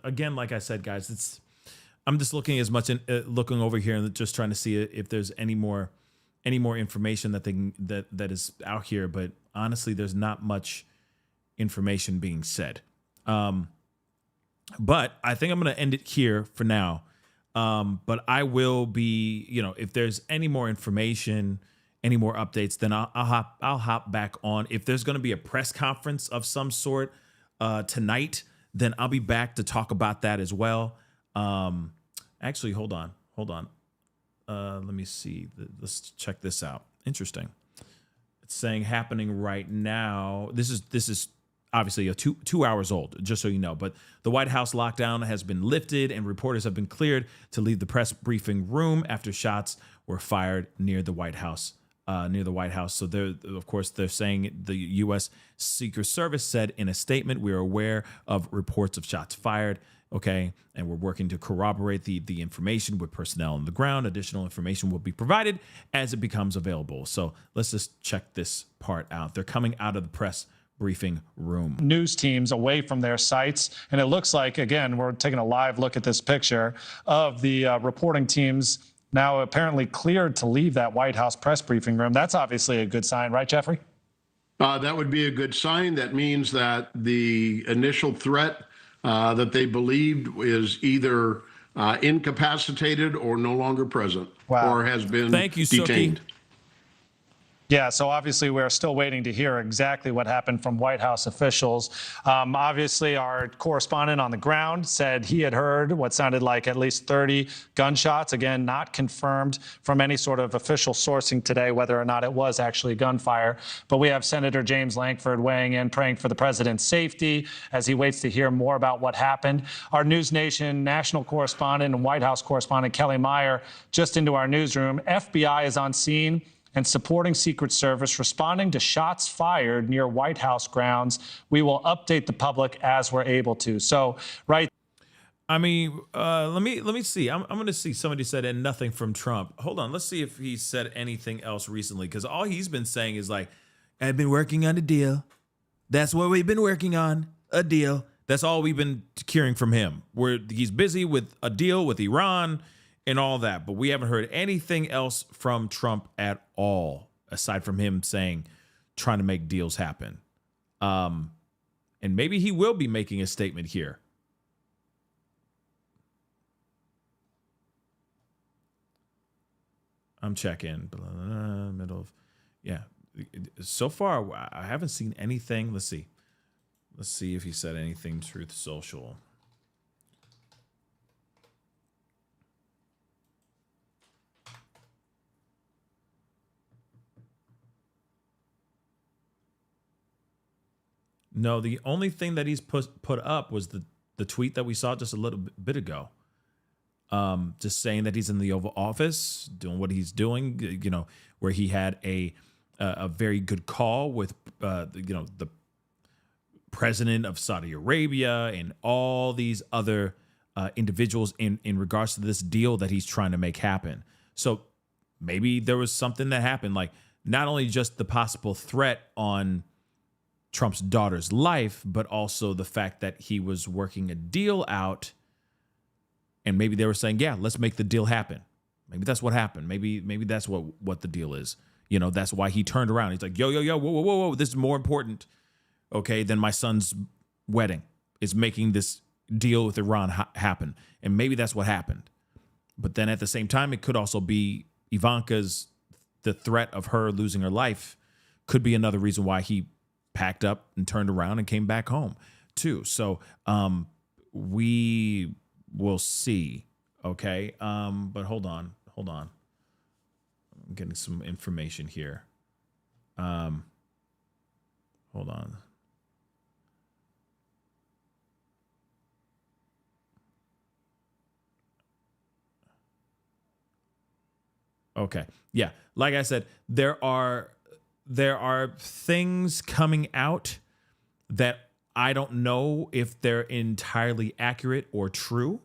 again, like I said, guys, I'm just looking looking over here and just trying to see if there's any more information that is out here. But honestly, there's not much information being said. But I think I'm going to end it here for now. But I will be, if there's any more information, any more updates, then I'll hop back on. If there's going to be a press conference of some sort tonight, then I'll be back to talk about that as well. Actually, hold on. Let me see. Let's check this out. Interesting. It's saying happening right now. This is obviously a 2 hours old, just so you know. But the White House lockdown has been lifted, and reporters have been cleared to leave the press briefing room after shots were fired near the White House. So they're saying the U.S. Secret Service said in a statement, "We are aware of reports of shots fired Okay. And we're working to corroborate the information with personnel on the ground. Additional information will be provided as it becomes available. So let's just check this part out. They're coming out of the press briefing room. News teams away from their sites. And it looks like, again, we're taking a live look at this picture of the reporting teams now apparently cleared to leave that White House press briefing room. That's obviously a good sign, right, Jeffrey? That would be a good sign. That means that the initial threat that they believed is either incapacitated or no longer present or has been detained. Yeah, so obviously we're still waiting to hear exactly what happened from White House officials. Obviously, our correspondent on the ground said he had heard what sounded like at least 30 gunshots. Again, not confirmed from any sort of official sourcing today whether or not it was actually gunfire. But we have Senator James Lankford weighing in, praying for the president's safety as he waits to hear more about what happened. Our News Nation national correspondent and White House correspondent Kelly Meyer just into our newsroom. FBI is on scene and supporting Secret Service, responding to shots fired near White House grounds. We will update the public as we're able to. So, right. I mean, let me see. I'm going to see. Somebody said, and nothing from Trump. Hold on. Let's see if he said anything else recently, because all he's been saying is like, I've been working on a deal. That's what we've been working on, a deal. That's all we've been hearing from him. He's busy with a deal with Iran and all that, but we haven't heard anything else from Trump at all, aside from him saying, trying to make deals happen. And maybe he will be making a statement here. I'm checking. Middle of, yeah. So far, I haven't seen anything. Let's see. Let's see if he said anything. Truth Social. No, the only thing that he's put up was the tweet that we saw just a little bit ago. Just saying that he's in the Oval Office, doing what he's doing, you know, where he had a very good call with, the president of Saudi Arabia and all these other individuals in regards to this deal that he's trying to make happen. So maybe there was something that happened, like not only just the possible threat on Trump's daughter's life, but also the fact that he was working a deal out. And maybe they were saying, yeah, let's make the deal happen. Maybe that's what happened. Maybe that's what the deal is. You know, that's why he turned around. He's like, yo, whoa. This is more important, okay, than my son's wedding. Is making this deal with Iran happen. And maybe that's what happened. But then at the same time, it could also be Ivanka's, the threat of her losing her life could be another reason why he packed up and turned around and came back home too. So we will see. Okay. But hold on. I'm getting some information here. Hold on. Okay. Yeah. Like I said, there are things coming out that I don't know if they're entirely accurate or true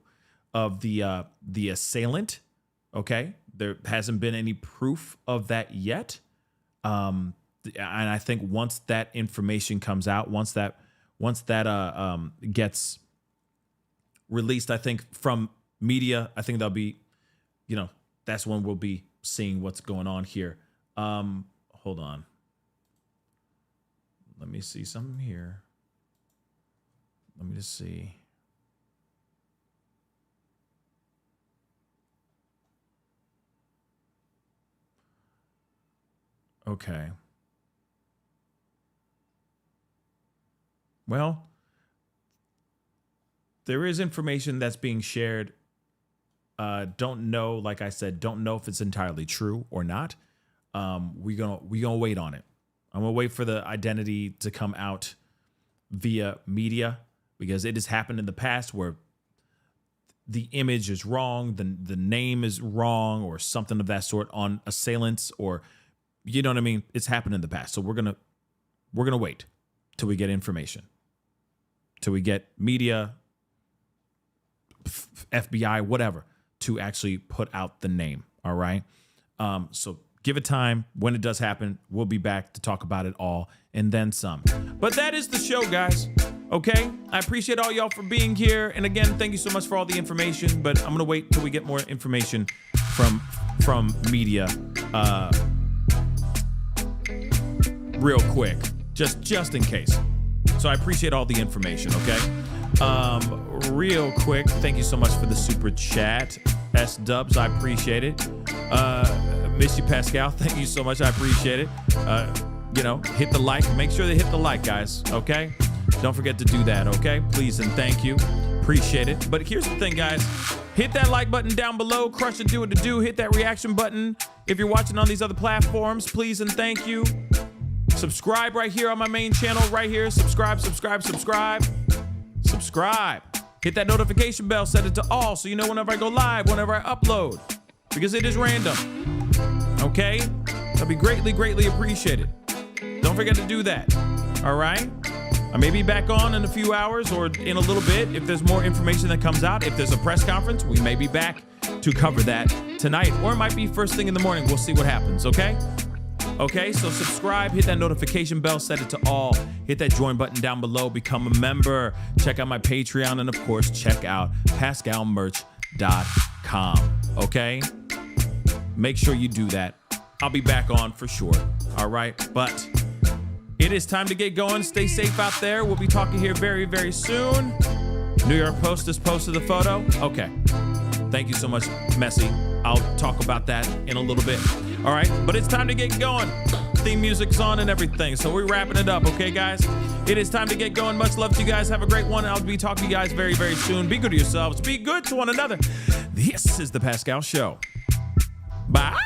of the assailant. Okay. There hasn't been any proof of that yet. And I think once that information comes out, once that gets released, I think from media, I think there'll be, that's when we'll be seeing what's going on here. Hold on. Let me see something here. Let me just see. Okay. Well, there is information that's being shared. Don't know, like I said, don't know if it's entirely true or not. We're gonna wait on it. I'm gonna wait for the identity to come out via media, because it has happened in the past where the image is wrong, the name is wrong, or something of that sort on assailants, or you know what I mean? It's happened in the past. So we're gonna wait till we get information, till we get media FBI, whatever, to actually put out the name. All right. So give it time. When it does happen, we'll be back to talk about it all and then some. But that is the show, guys. Okay. I appreciate all y'all for being here. And again, thank you so much for all the information, but I'm going to wait till we get more information from media real quick, just in case. So I appreciate all the information. Okay. Real quick, thank you so much for the super chat. S-dubs, I appreciate it. Miss you, Pascal. Thank you so much. I appreciate it. Hit the like. Make sure they hit the like, guys. Okay? Don't forget to do that, okay? Please and thank you. Appreciate it. But here's the thing, guys. Hit that like button down below. Crush it, do what to do. Hit that reaction button. If you're watching on these other platforms, please and thank you. Subscribe right here on my main channel right here. Subscribe. Hit that notification bell, set it to all so you know whenever I go live, whenever I upload, because it is random. Okay? That'll be greatly appreciated. Don't forget to do that. All right? I may be back on in a few hours or in a little bit if there's more information that comes out. If there's a press conference, we may be back to cover that tonight, or it might be first thing in the morning. We'll see what happens, okay? Okay, so subscribe, hit that notification bell, set it to all, hit that join button down below, become a member, check out my Patreon, and of course, check out PascalMerch.com, okay? Make sure you do that. I'll be back on for sure, all right? But it is time to get going. Stay safe out there. We'll be talking here very soon. New York Post has posted the photo. Okay. Thank you so much, Messi. I'll talk about that in a little bit. All right, but it's time to get going. Theme music's on and everything, so we're wrapping it up, okay, guys? It is time to get going. Much love to you guys. Have a great one. I'll be talking to you guys very soon. Be good to yourselves. Be good to one another. This is The Pascal Show. Bye.